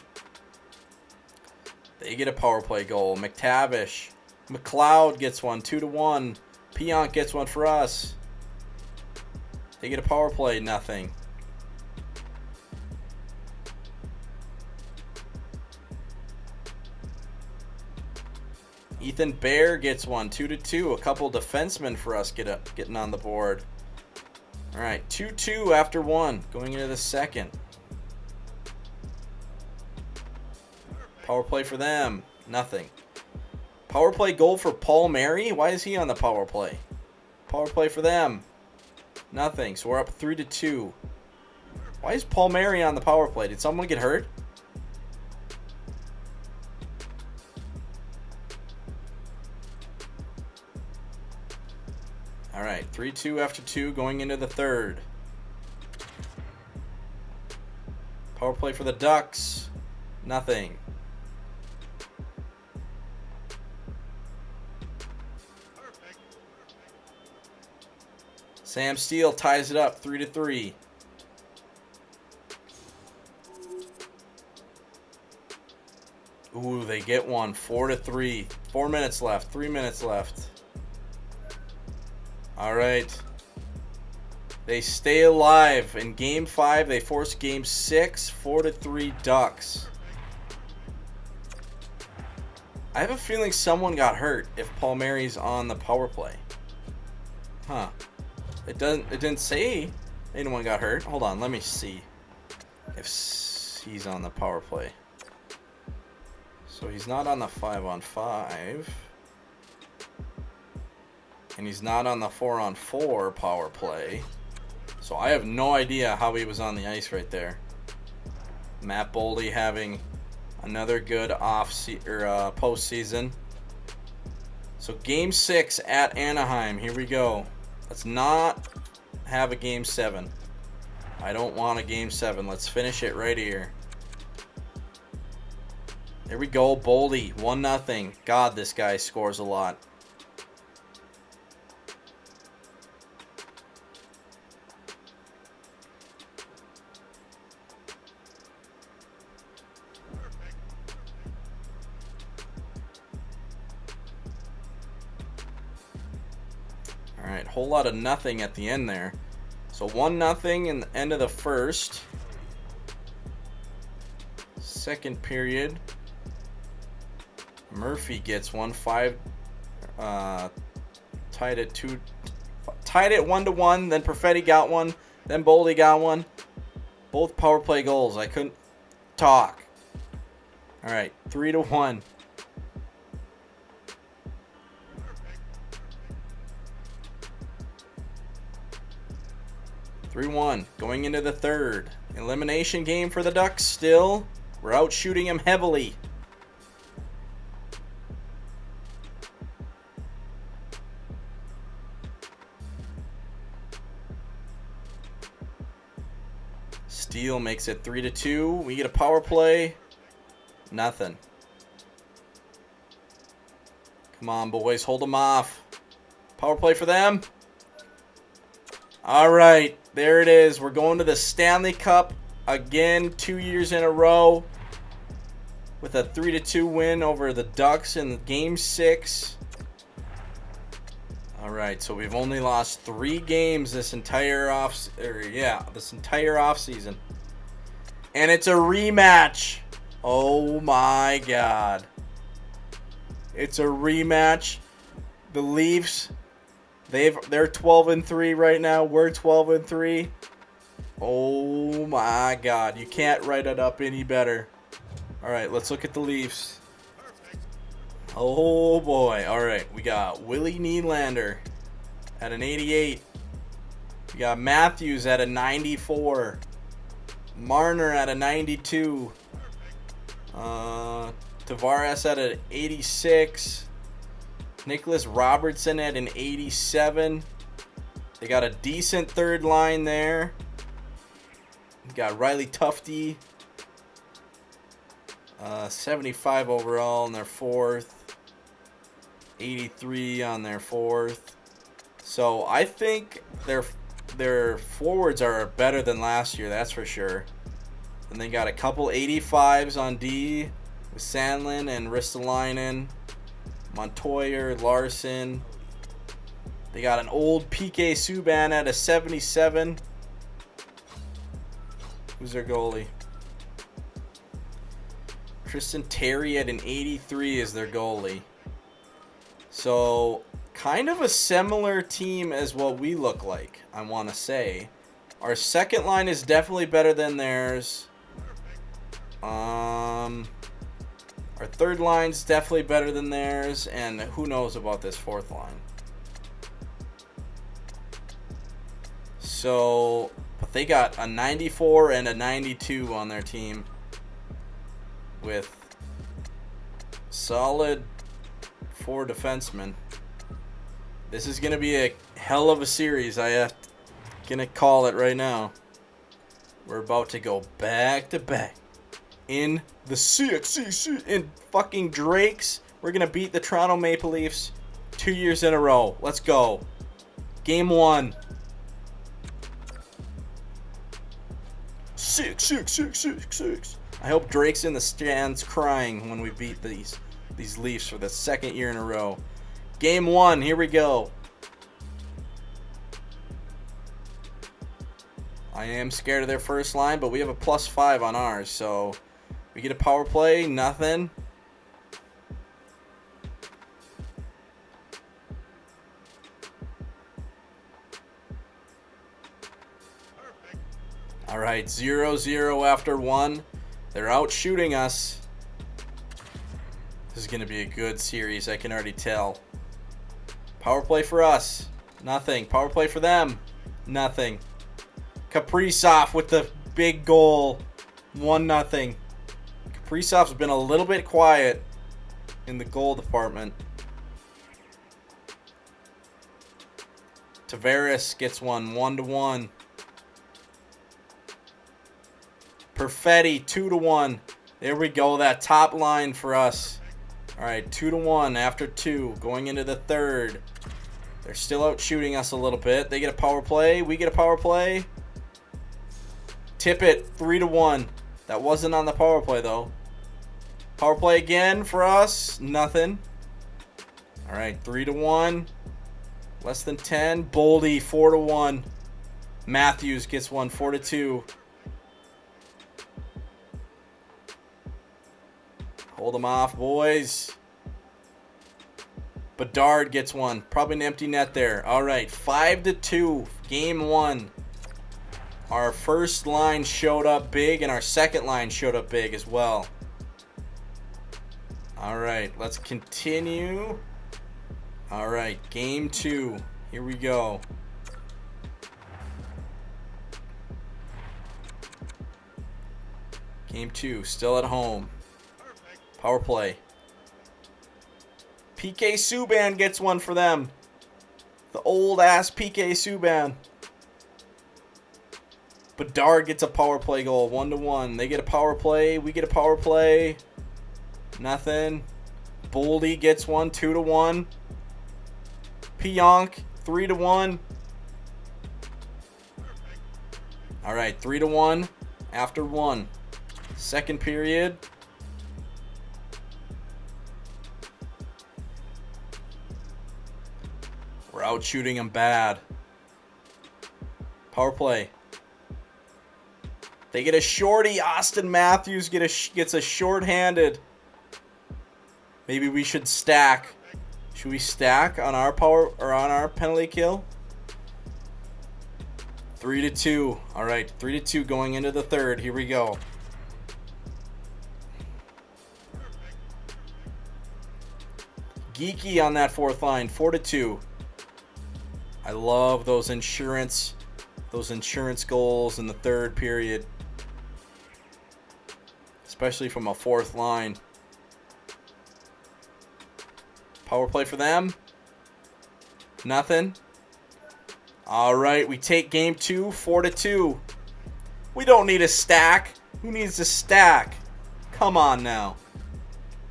They get a power play goal. McTavish. McLeod gets one. 2-1. Pionk gets one for us. They get a power play. Nothing. Ethan Bear gets one. 2-2. A couple defensemen for us getting on the board. All right, 2-2 after 1. Going into the second. Power play for them. Nothing. Power play goal for Paul Mary. Why is he on the power play? Power play for them. Nothing. So we're up 3-2. Why is Paul Mary on the power play? Did someone get hurt? All right, 3-2 after 2 going into the third. Power play for the Ducks. Nothing. Sam Steele ties it up 3-3. Ooh, they get one. 4-3. 4 minutes left. 3 minutes left. All right. They stay alive. In game 5, they force game 6. 4-3 Ducks. I have a feeling someone got hurt if Paul Mary's on the power play. Huh. It didn't say anyone got hurt. Hold on, let me see if he's on the power play. So he's not on the 5-on-5. And he's not on the 4-on-4 power play. So I have no idea how he was on the ice right there. Matt Boldy having another good postseason. So game 6 at Anaheim. Here we go. Let's not have a game 7. I don't want a game 7. Let's finish it right here. There we go. Boldy, 1-0. God, this guy scores a lot. All right, whole lot of nothing at the end there. So 1-0 in the end of the first. Second period. Murphy gets 1-5. Tied it 1-1. Then Perfetti got one. Then Boldy got one. Both power play goals. I couldn't talk. All right, 3-1. Going into the third. Elimination game for the Ducks still. We're out shooting him heavily. Steele makes it 3-2. We get a power play. Nothing. Come on, boys. Hold them off. Power play for them. All right. There it is. We're going to the Stanley Cup again, 2 years in a row, with a 3-2 win over the Ducks in Game 6. All right, so we've only lost 3 games this entire offseason. And it's a rematch. Oh my God. It's a rematch. The Leafs, they're 12-3 right now. We're 12-3. Oh my God. You can't write it up any better. All right, let's look at the Leafs. Oh boy. All right, we got Willie Nylander at an 88. We got Matthews at a 94. Marner at a 92. Tavares at an 86. Nicholas Robertson at an 87. They got a decent third line there. We got Riley Tufte. 75 overall in their fourth. 83 on their fourth. So I think their forwards are better than last year, that's for sure. And they got a couple 85s on D with Sandlin and Ristolainen, Montoyer, Larson. They got an old PK Subban at a 77. Who's their goalie? Tristan Terry at an 83 is their goalie. So kind of a similar team as what we look like, I want to say. Our second line is definitely better than theirs. Our third line's definitely better than theirs, and who knows about this fourth line. So, but they got a 94 and a 92 on their team with solid 4 defensemen. This is going to be a hell of a series. Gonna call it right now. We're about to go back to back in the CXCC in fucking Drake's. We're gonna beat the Toronto Maple Leafs 2 years in a row. Let's go. Game 1. 6. I hope Drake's in the stands crying when we beat these Leafs for the second year in a row. Game 1. Here we go. I am scared of their first line, but we have a +5 on ours, so we get a power play, nothing. All right, 0-0 after 1. They're out shooting us. This is going to be a good series, I can already tell. Power play for us, nothing. Power play for them, nothing. Kaprizov with the big goal, 1-0. Kaprizov's been a little bit quiet in the goal department. Tavares gets one, 1-1. Perfetti, 2-1. There we go. That top line for us. All right, 2-1 after 2. Going into the third. They're still out shooting us a little bit. They get a power play. We get a power play. Tippett, 3-1. That wasn't on the power play, though. Power play again for us. Nothing. All right, 3-1. Less than 10. Boldy, 4-1. Matthews gets one, 4-2. Hold them off, boys. Bedard gets one. Probably an empty net there. All right, 5-2. Game 1. Our first line showed up big, and our second line showed up big as well. All right, let's continue. All right, game 2. Here we go. Game 2, still at home. Power play. PK Subban gets one for them. The old-ass PK Subban. Bedard gets a power play goal, 1-1. They get a power play. We get a power play. Nothing. Boldy gets one, 2-1. Pionk, 3-1. All right, 3-1 after 1. Second period. We're out shooting them bad. Power play. They get a shorty. Austin Matthews gets a short-handed. Maybe we should stack. Should we stack on our power or on our penalty kill? 3-2. All right, 3-2 going into the third. Here we go. Geeky on that fourth line, 4-2. I love those insurance goals in the third period, especially from a fourth line. Power play for them. Nothing. All right, we take game 2, 4-2. We don't need a stack. Who needs a stack? Come on now.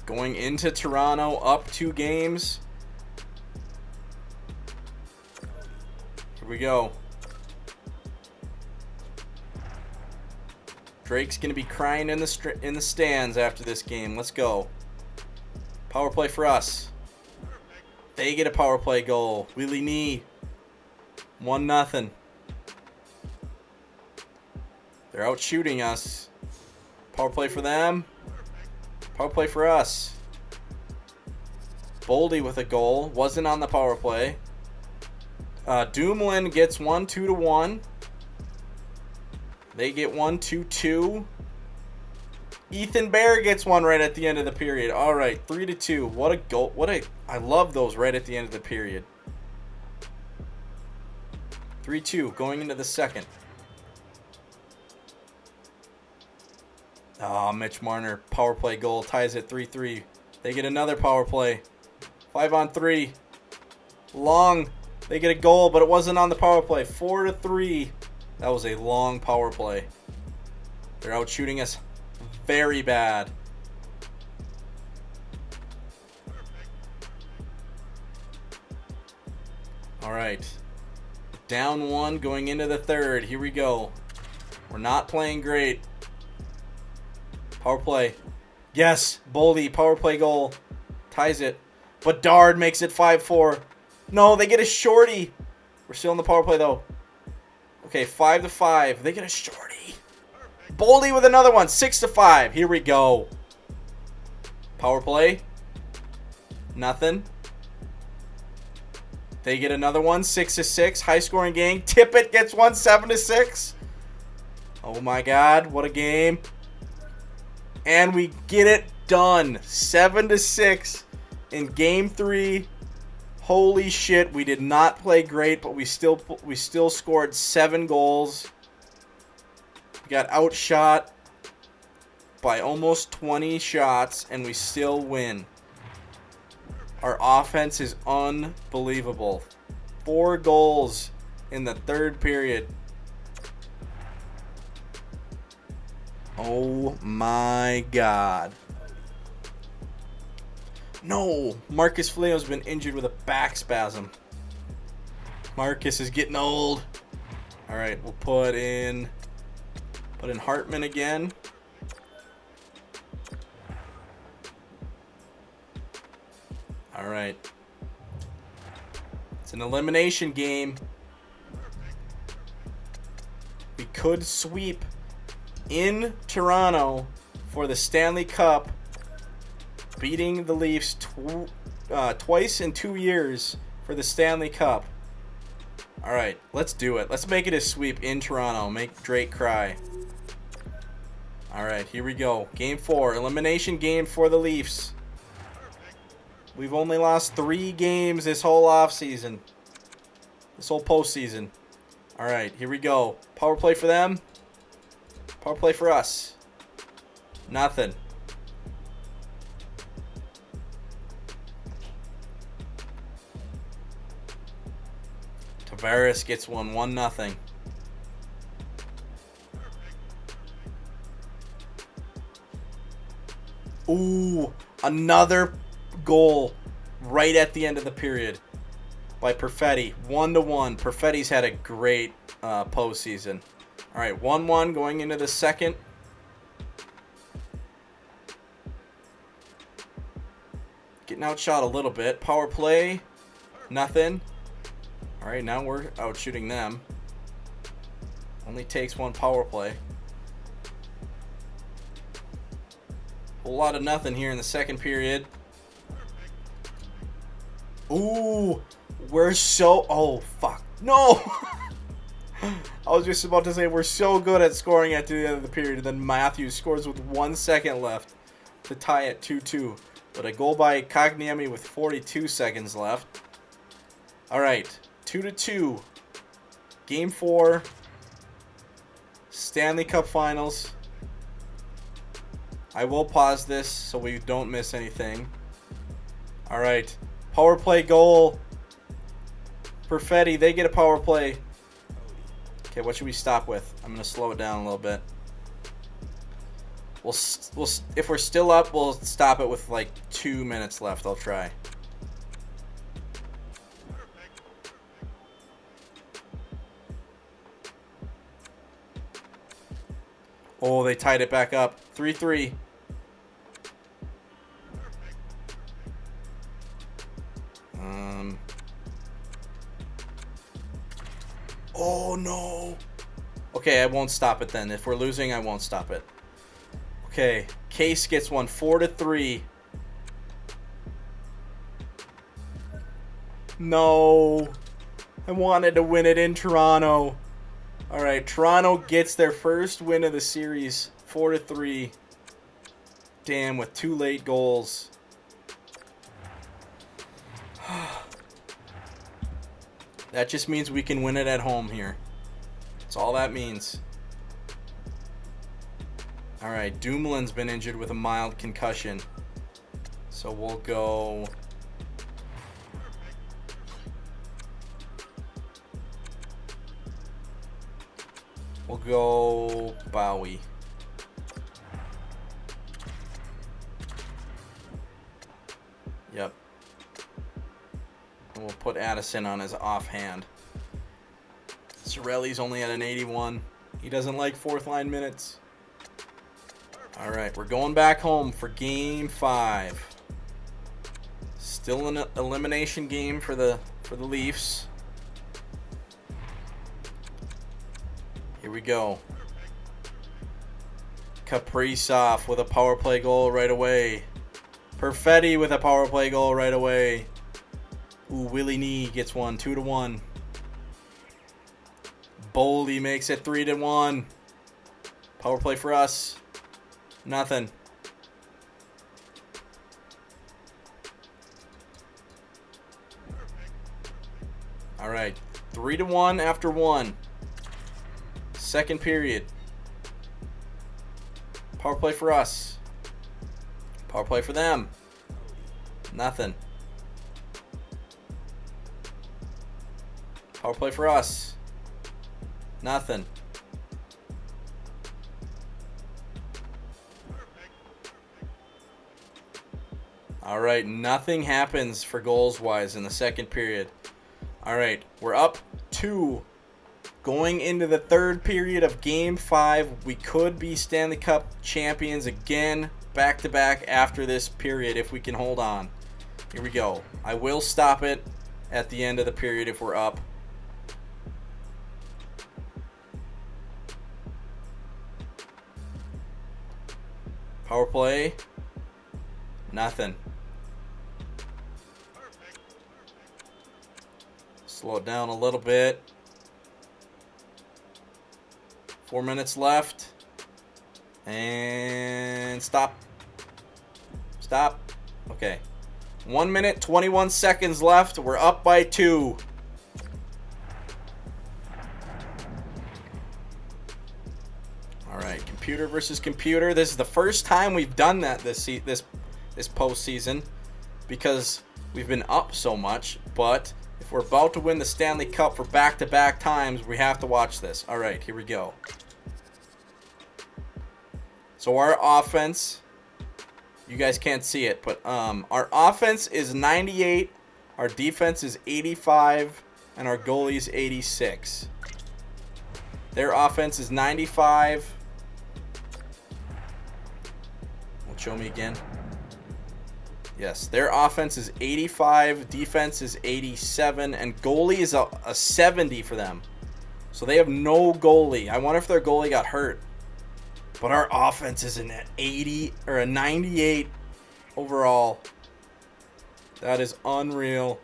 Going into Toronto, up 2 games. Here we go. Drake's going to be crying in the stands after this game. Let's go. Power play for us. They get a power play goal. Willie Nee. 1-0. They're out shooting us. Power play for them. Power play for us. Boldy with a goal. Wasn't on the power play. Dumoulin gets one, 2-1. They get one, 2-2. Ethan Bear gets one right at the end of the period. All right, 3-2. What a goal. I love those right at the end of the period. 3-2 going into the second. Oh, Mitch Marner, power play goal, ties it 3-3. They get another power play. 5-on-3. Long. They get a goal, but it wasn't on the power play. 4-3. That was a long power play. They're out shooting us very bad. All right. Down 1 going into the third. Here we go. We're not playing great. Power play. Yes, Boldy, power play goal. Ties it. Bedard makes it 5-4. No, they get a shorty. We're still in the power play, though. Okay, 5-5. They get a shorty. Boldy with another one. 6-5. Here we go. Power play. Nothing. They get another one. 6-6. High scoring game. Tippett gets one. 7-6. Oh my God. What a game. And we get it done. 7-6 in game 3. Holy shit, we did not play great, but we still scored 7 goals. We got outshot by almost 20 shots, and we still win. Our offense is unbelievable. 4 goals in the third period. Oh my God. No, Marcus Foligno's been injured with a back spasm. Marcus is getting old. All right, we'll put in Hartman again. All right. It's an elimination game. We could sweep in Toronto for the Stanley Cup, beating the Leafs twice in 2 years for the Stanley Cup. All right, let's do it. Let's make it a sweep in Toronto. Make Drake cry. All right, here we go. Game 4, elimination game for the Leafs. We've only lost 3 games this whole offseason. This whole postseason. All right, here we go. Power play for them. Power play for us. Nothing. Tavares gets 1-0. Ooh, another goal right at the end of the period by Perfetti. 1-1. Perfetti's had a great postseason. All right, 1-1 going into the second. Getting outshot a little bit. Power play, nothing. All right, now we're out shooting them. Only takes 1 power play. Whole lot of nothing here in the second period. Ooh, we're so... Oh, fuck. No! I was just about to say we're so good at scoring at the end of the period. And then Matthews scores with 1 second left to tie it 2-2. But a goal by Kotkaniemi with 42 seconds left. All right, 2-2. Game 4. Stanley Cup Finals. I will pause this so we don't miss anything. All right. Power play goal. Perfetti, they get a power play. Okay, what should we stop with? I'm going to slow it down a little bit. We'll if we're still up, we'll stop it with like 2 minutes left. I'll try. Oh, they tied it back up. 3-3. Oh, no. Okay, I won't stop it then. If we're losing, I won't stop it. Okay, Case gets one 4-3. No. I wanted to win it in Toronto. All right, Toronto gets their first win of the series, 4-3. Damn, with 2 late goals. That just means we can win it at home here. That's all that means. All right, Dumoulin's been injured with a mild concussion. So we'll go... We'll go Bowie. Yep. And we'll put Addison on his offhand. Cirelli's only at an 81. He doesn't like 4th line minutes. All right, we're going back home for Game 5. Still an elimination game for the Leafs. Here we go. Kaprizov with a power play goal right away. Perfetti with a power play goal right away. Ooh, Willie Nee gets one, 2-1. Boldy makes it 3-1. Power play for us. Nothing. All right, 3-1 after 1. Second period. Power play for us. Power play for them. Nothing. Power play for us. Nothing. All right, nothing happens for goals-wise in the second period. All right, we're up 2. Going into the third period of Game 5, we could be Stanley Cup champions again, back-to-back after this period if we can hold on. Here we go. I will stop it at the end of the period if we're up. Power play. Nothing. Slow it down a little bit. 4 minutes left. And stop. Stop. Okay. 1 minute, 21 seconds left. We're up by 2. All right, computer versus computer. This is the first time we've done that this postseason because we've been up so much. But if we're about to win the Stanley Cup for back-to-back times, we have to watch this. All right, here we go. So our offense, you guys can't see it, but our offense is 98, our defense is 85, and our goalie is 86. Their offense is 95. Well, show me again. Yes, their offense is 85, defense is 87, and goalie is a 70 for them. So they have no goalie. I wonder if their goalie got hurt. But our offense is an 80 or a 98 overall. That is unreal.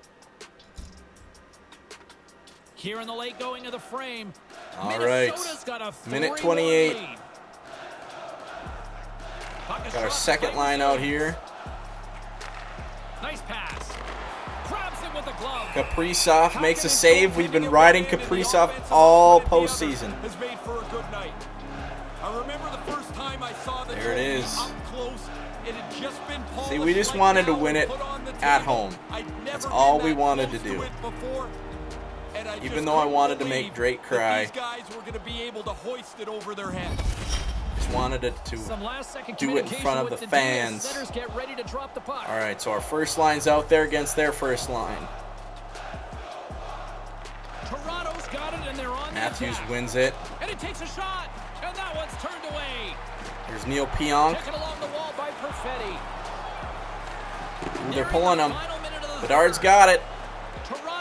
Here in the late going of the frame. All right. Minute 28. Got our second line out here. Nice pass. Grabs it with the glove. Kaprizov makes a save. We've been riding Kaprizov all postseason. Has made for a good night. I remember the first time I saw the there it is. Up close. It had just been See, we just wanted to win it at home. That's all we wanted to do. Even though I wanted to make Drake cry, these guys were going to be able to hoist it over their heads. just wanted it to do it in front of the fans. All right, so our first line's out there against their first line. Toronto's got it, and they're on Matthews wins it. And it takes a shot, and that one's turned away. Here's Neil Pionk. Taken along the wall by Perfetti. Ooh, they're pulling him. Bedard's got it.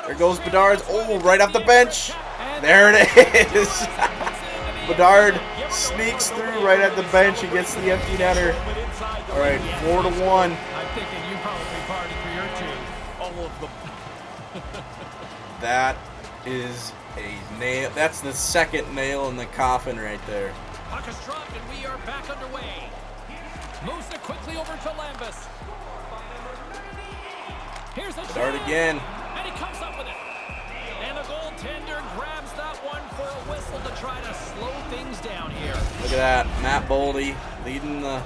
There goes Bedard's. Oh, right off the bench. There it is. Bedard sneaks through right at the bench. He gets the empty netter. All right, 4-1. I'm thinking you probably party for your team. All of them. That is a nail. That's the second nail in the coffin right there. Puck is dropped, and we are back underway. Moves it quickly over to Lambus. Here's a Bedard shot. again. And he comes up with it. And the goaltender grabs that one for a whistle to try to slow things down here. Look at that. Matt Boldy leading the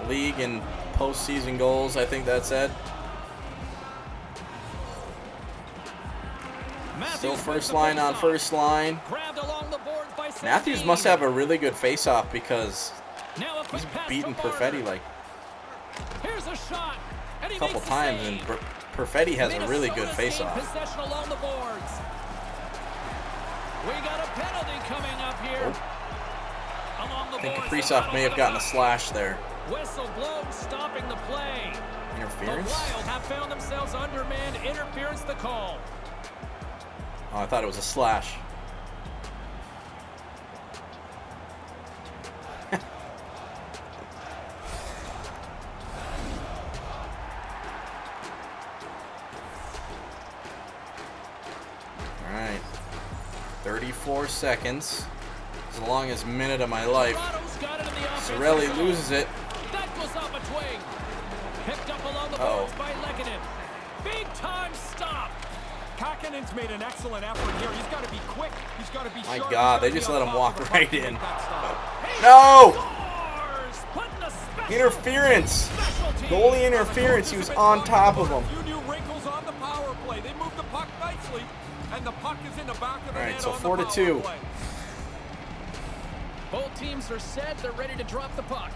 league in postseason goals. I think that's it. Still first line on first line. Matthews must have a really good face-off because he's beaten Perfetti like a couple times, and Perfetti has a really good face-off. We got a penalty coming up here. I think Kaprizov may have gotten a slash there. Whistle blown, stopping the play. Interference? The Wild have found themselves undermanned. Interference the call. Oh, I thought it was a slash. All right. 34 seconds. It's the longest minute of my life. Cirelli loses it. That goes off a twing. Picked up along the boards by Lehkonen. Big time stop. Kakinen's made an excellent effort here. He's got to be quick. He's got to be sharp. My God, they just let him walk right in. No! Interference. Goalie interference. He was on top of him. Few new wrinkles on the power play. They moved the puck nicely, and the puck is in the back of the net. All right, so on the 4-2. power play. Both teams are set. They're ready to drop the puck.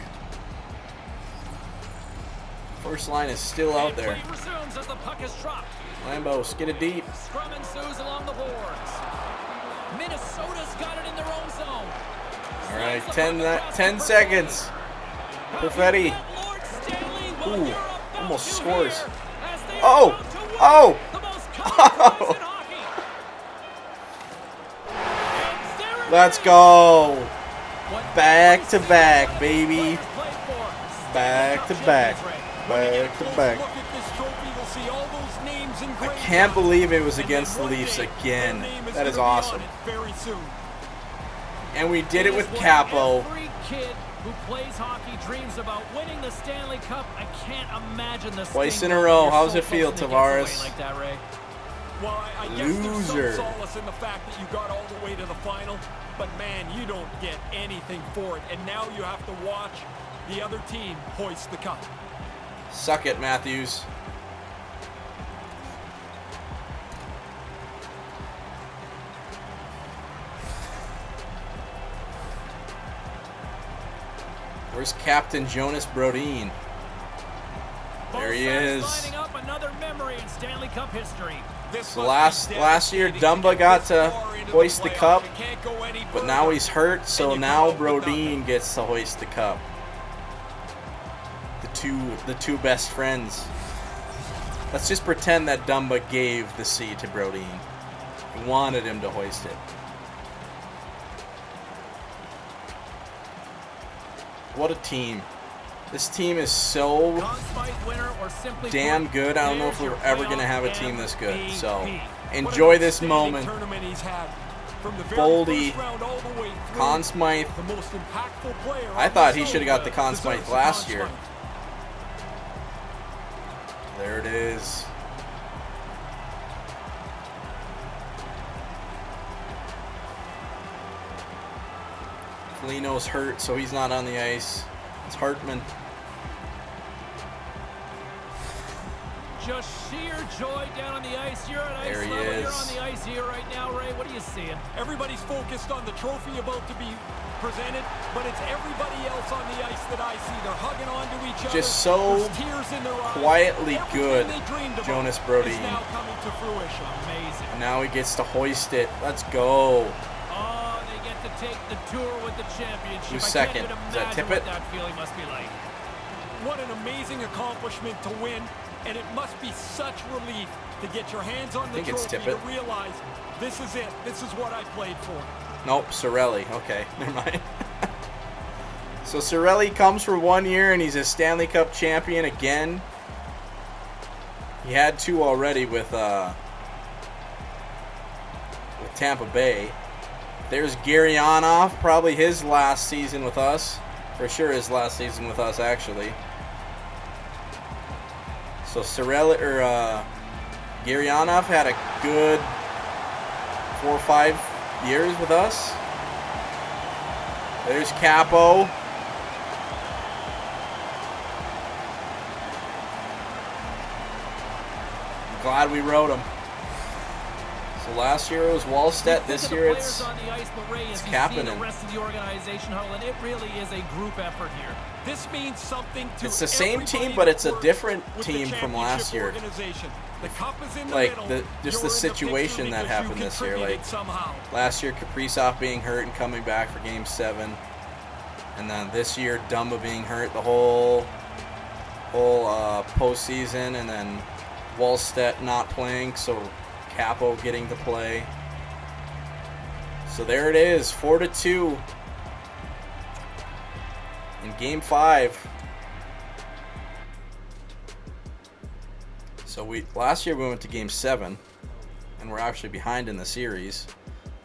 First line is still out there. Play resumes as the puck is dropped. Lambeau, skid it deep. Scrum ensues along the boards. Minnesota's got it in their own zone. All right, 10 seconds. Perfetti. Ooh, almost scores. Oh, oh, oh. Let's go. Back to back, baby. Back to back. Back to back. I can't believe it was against the Leafs again. That is awesome. And we did it with Capo. Every kid who plays hockey dreams about winning the Stanley Cup. I can't imagine this. Twice in a row. How's it feel, Tavares? Like that, Ray? Well, I guess there's Loser. some solace in the fact that you got all the way to the final, but man, you don't get anything for it. And now you have to watch the other team hoist the cup. Suck it, Matthews. Where's Captain Jonas Brodin? There he is. Lining up another memory in Stanley Cup history. So last year, Dumba got to hoist the cup, but now he's hurt, so now Brodin gets to hoist the cup. The two best friends. Let's just pretend that Dumba gave the C to Brodin. He wanted him to hoist it. What a team. This team is so damn good. I don't know if we're ever going to have a team this good. So, enjoy this moment. Boldy, Conn Smythe. I thought he should have got the Conn Smythe last year. There it is. Foligno's hurt, so he's not on the ice. It's Hartman. Just sheer joy down on the ice. You're at There ice he level. is. You're on the ice here right now, Ray. What are you seeing? Everybody's focused on the trophy about to be presented, but it's everybody else on the ice that I see. They're hugging on to each other. Just so There's tears in their eyes. quietly Everything good, they dreamed about Jonas is Brodin. now coming to fruition. Amazing. And now he gets to hoist it. Let's go. Oh, they get to take the tour with the championship. Who's I second? can't even Is that imagine Tippett? what that feeling must be like. What an amazing accomplishment to win, and it must be such relief to get your hands on the think it's trophy to Tippett. realize this is it. This is what I played for. Nope, Cirelli. Okay, never mind. So Cirelli comes for 1 year, and he's a Stanley Cup champion again. He had 2 already with Tampa Bay. There's Garyanov, probably his last season with us. For sure his last season with us, actually. So Cirelli, Garyanov had a good 4 or 5 years with us. There's Capo. I'm glad we wrote him. So last year it was Wallstedt. This year it's Kapanen. The rest of the organization, Harlan, it really is a group effort here. This means something to It's the same everybody team, but it's a that different works with team the from last year. championship organization. The cup is in the Like, middle. just You're the in situation picture that because happened you this year, contributed like- somehow. Last year Kaprizov being hurt and coming back for Game 7, and then this year Dumba being hurt the whole postseason, and then Wallstedt not playing, so Capo getting to play. So there it is, 4-2 in Game 5. So last year we went to Game 7, and we're actually behind in the series.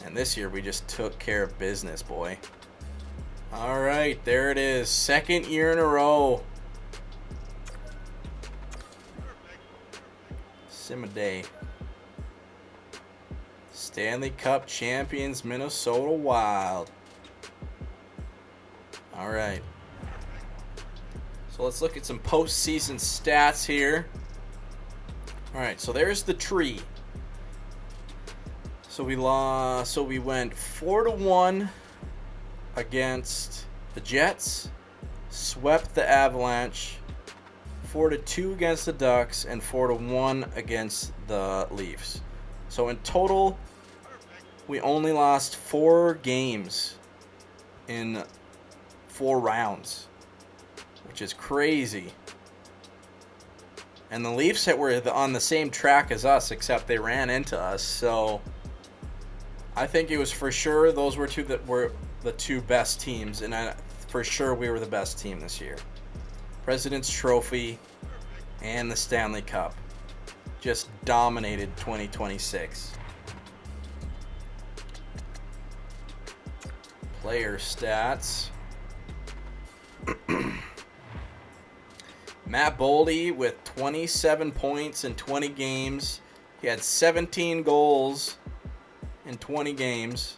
And this year we just took care of business, boy. All right, there it is, 2nd year in a row. Simaday. Stanley Cup champions, Minnesota Wild. All right. So let's look at some postseason stats here. All right, so there's the tree. So we went 4-1 against the Jets, swept the Avalanche, 4-2 against the Ducks, and 4-1 against the Leafs. So in total, we only lost 4 games in 4 rounds, which is crazy. And the Leafs were on the same track as us, except they ran into us. So I think it was for sure those were the 2 best teams, and for sure we were the best team this year. President's Trophy and the Stanley Cup just dominated 2026. Player stats. Matt Boldy with 27 points in 20 games. He had 17 goals in 20 games.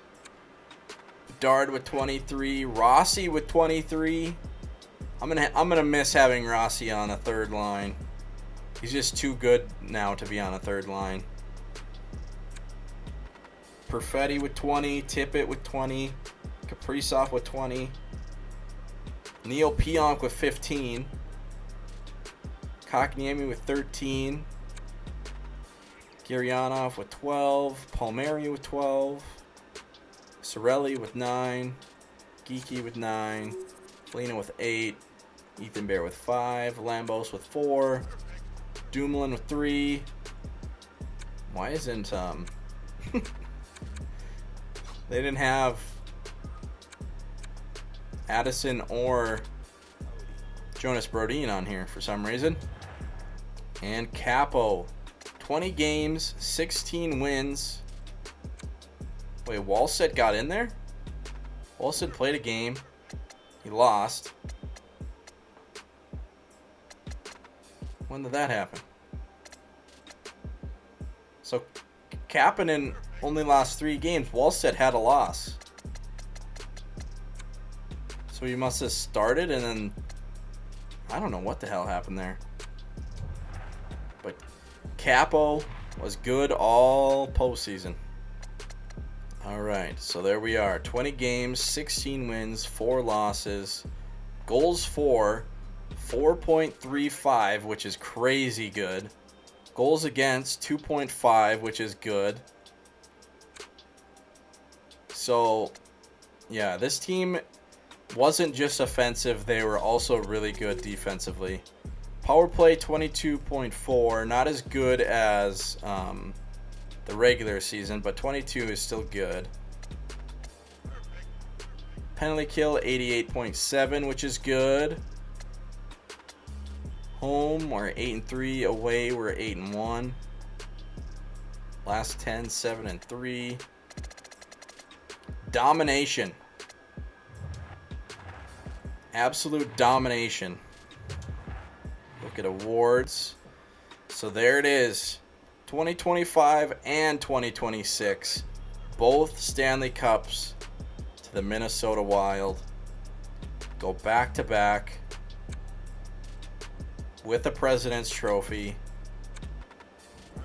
Bedard with 23. Rossi with 23. I'm gonna miss having Rossi on a third line. He's just too good now to be on a third line. Perfetti with 20. Tippett with 20. Kaprizov with 20. Neil Pionk with 15. Kotkaniemi with 13. Gurianov with 12. Palmieri with 12. Cirelli with 9. Geeky with 9. Lena with 8. Ethan Bear with 5. Lambos with 4. Dumoulin with 3. Why isn't they didn't have Addison or Jonas Brodin on here for some reason. And Capo, 20 games, 16 wins. Wait, Wallstedt got in there? Wallstedt played a game. He lost. When did that happen? So Kapanen only lost 3 games. Wallstedt had a loss. So he must have started and then I don't know what the hell happened there. But Capo was good all postseason. Alright, so there we are. 20 games, 16 wins, 4 losses. Goals for 4.35, which is crazy good. Goals against 2.5, which is good. So, yeah, this team wasn't just offensive, they were also really good defensively. Power play 22.4, not as good as the regular season, but 22 is still good. Penalty kill 88.7, which is good. Home we're 8-3, away we're 8-1. Last 10, 7-3. Domination. Absolute domination. Look at awards. So there it is. 2025 and 2026. Both Stanley Cups to the Minnesota Wild. Go back to back with the President's Trophy.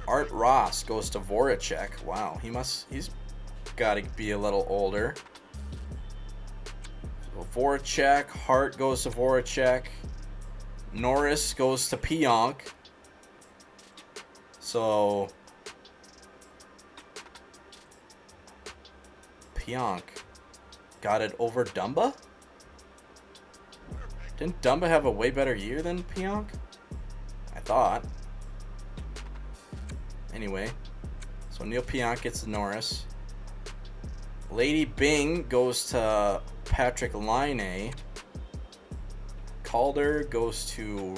Art Ross goes to Voracek. Wow, he's got to be a little older. So Voracek, Hart goes to Voracek. Norris goes to Pionk. So Pionk got it over Dumba? Didn't Dumba have a way better year than Pionk? I thought. Anyway, so Neil Pionk gets the Norris. Lady Bing goes to Patrick Laine. Calder goes to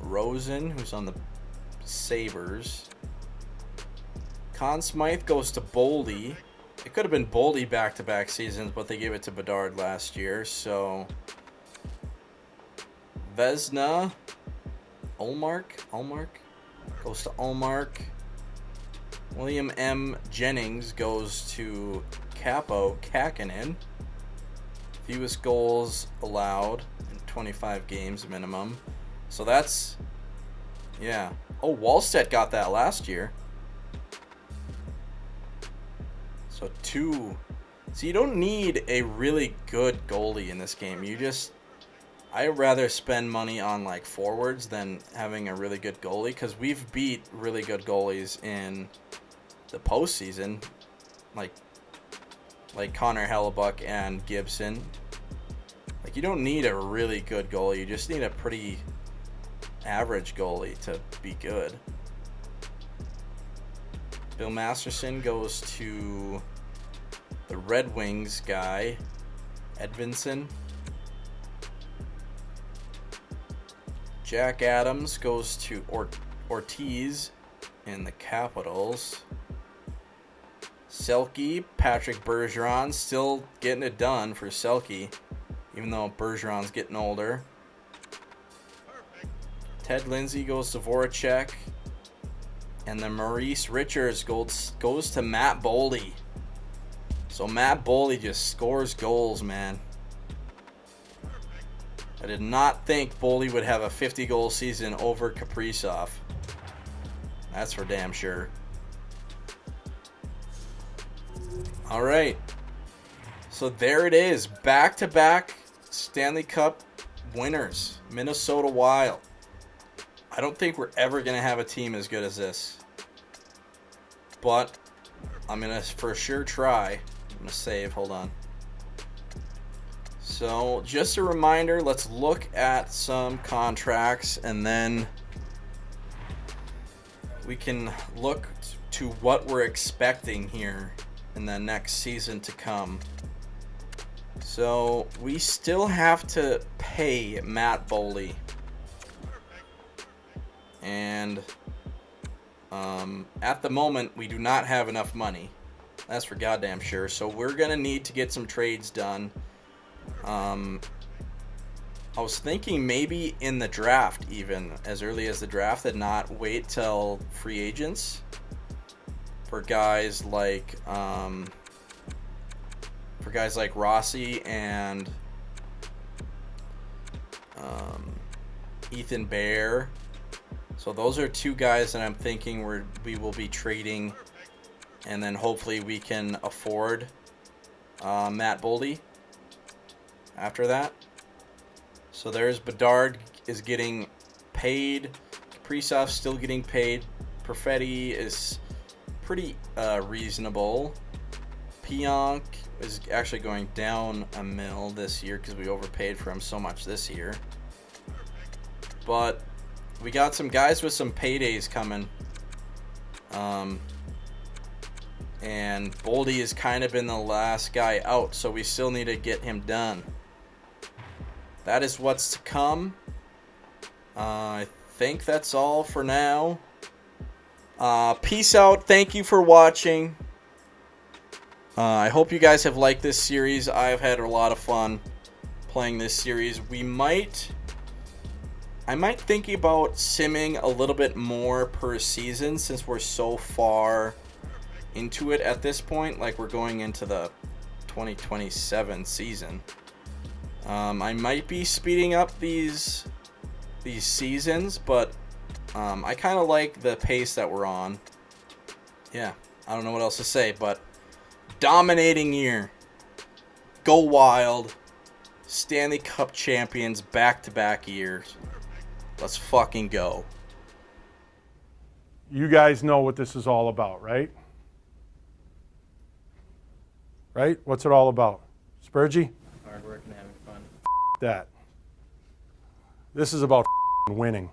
Rosen, who's on the Sabres. Conn Smythe goes to Boldy. It could have been Boldy back-to-back seasons, but they gave it to Bedard last year, so... Vesna. Ullmark goes to Ullmark. William M. Jennings goes to Capo Kakinen. Fewest goals allowed in 25 games minimum. So that's... yeah. Oh, Wallstedt got that last year. So 2. So you don't need a really good goalie in this game. You just I'd rather spend money on like forwards than having a really good goalie, because we've beat really good goalies in the postseason, like Connor Hellebuck and Gibson. Like, you don't need a really good goalie, you just need a pretty average goalie to be good. Bill Masterson goes to the Red Wings guy, Edvinson. Jack Adams goes to Ortiz in the Capitals. Selke, Patrick Bergeron, still getting it done for Selke, even though Bergeron's getting older. Ted Lindsay goes to Voracek. And then Maurice Richards goes to Matt Boldy. So Matt Boldy just scores goals, man. I did not think Boldy would have a 50-goal season over Kaprizov. That's for damn sure. All right. So there it is. Back-to-back Stanley Cup winners. Minnesota Wild. I don't think we're ever going to have a team as good as this. But I'm going to for sure try. I'm going to save. Hold on. So just a reminder, let's look at some contracts, and then we can look to what we're expecting here in the next season to come. So we still have to pay Matt Boldy. And at the moment, we do not have enough money. That's for goddamn sure. So we're going to need to get some trades done. I was thinking maybe in the draft, even as early as the draft, and not wait till free agents for guys like Rossi and Ethan Bear. So those are two guys that I'm thinking we will be trading, and then hopefully we can afford Matt Boldy after that. So there's Bedard is getting paid. Kaprizov's still getting paid. Perfetti is pretty reasonable. Pionk is actually going down a mil this year because we overpaid for him so much this year. But we got some guys with some paydays coming. And Boldy has kind of been the last guy out, so we still need to get him done. That is what's to come. I think that's all for now. Peace out. Thank you for watching. I hope you guys have liked this series. I've had a lot of fun playing this series. I might think about simming a little bit more per season since we're so far into it at this point. Like, we're going into the 2027 season. I might be speeding up these seasons, but I kind of like the pace that we're on. Yeah, I don't know what else to say, but dominating year. Go Wild. Stanley Cup champions back-to-back years. Let's fucking go. You guys know what this is all about, right? Right? What's it all about? Spurgey? Hard work and having fun. That. This is about winning.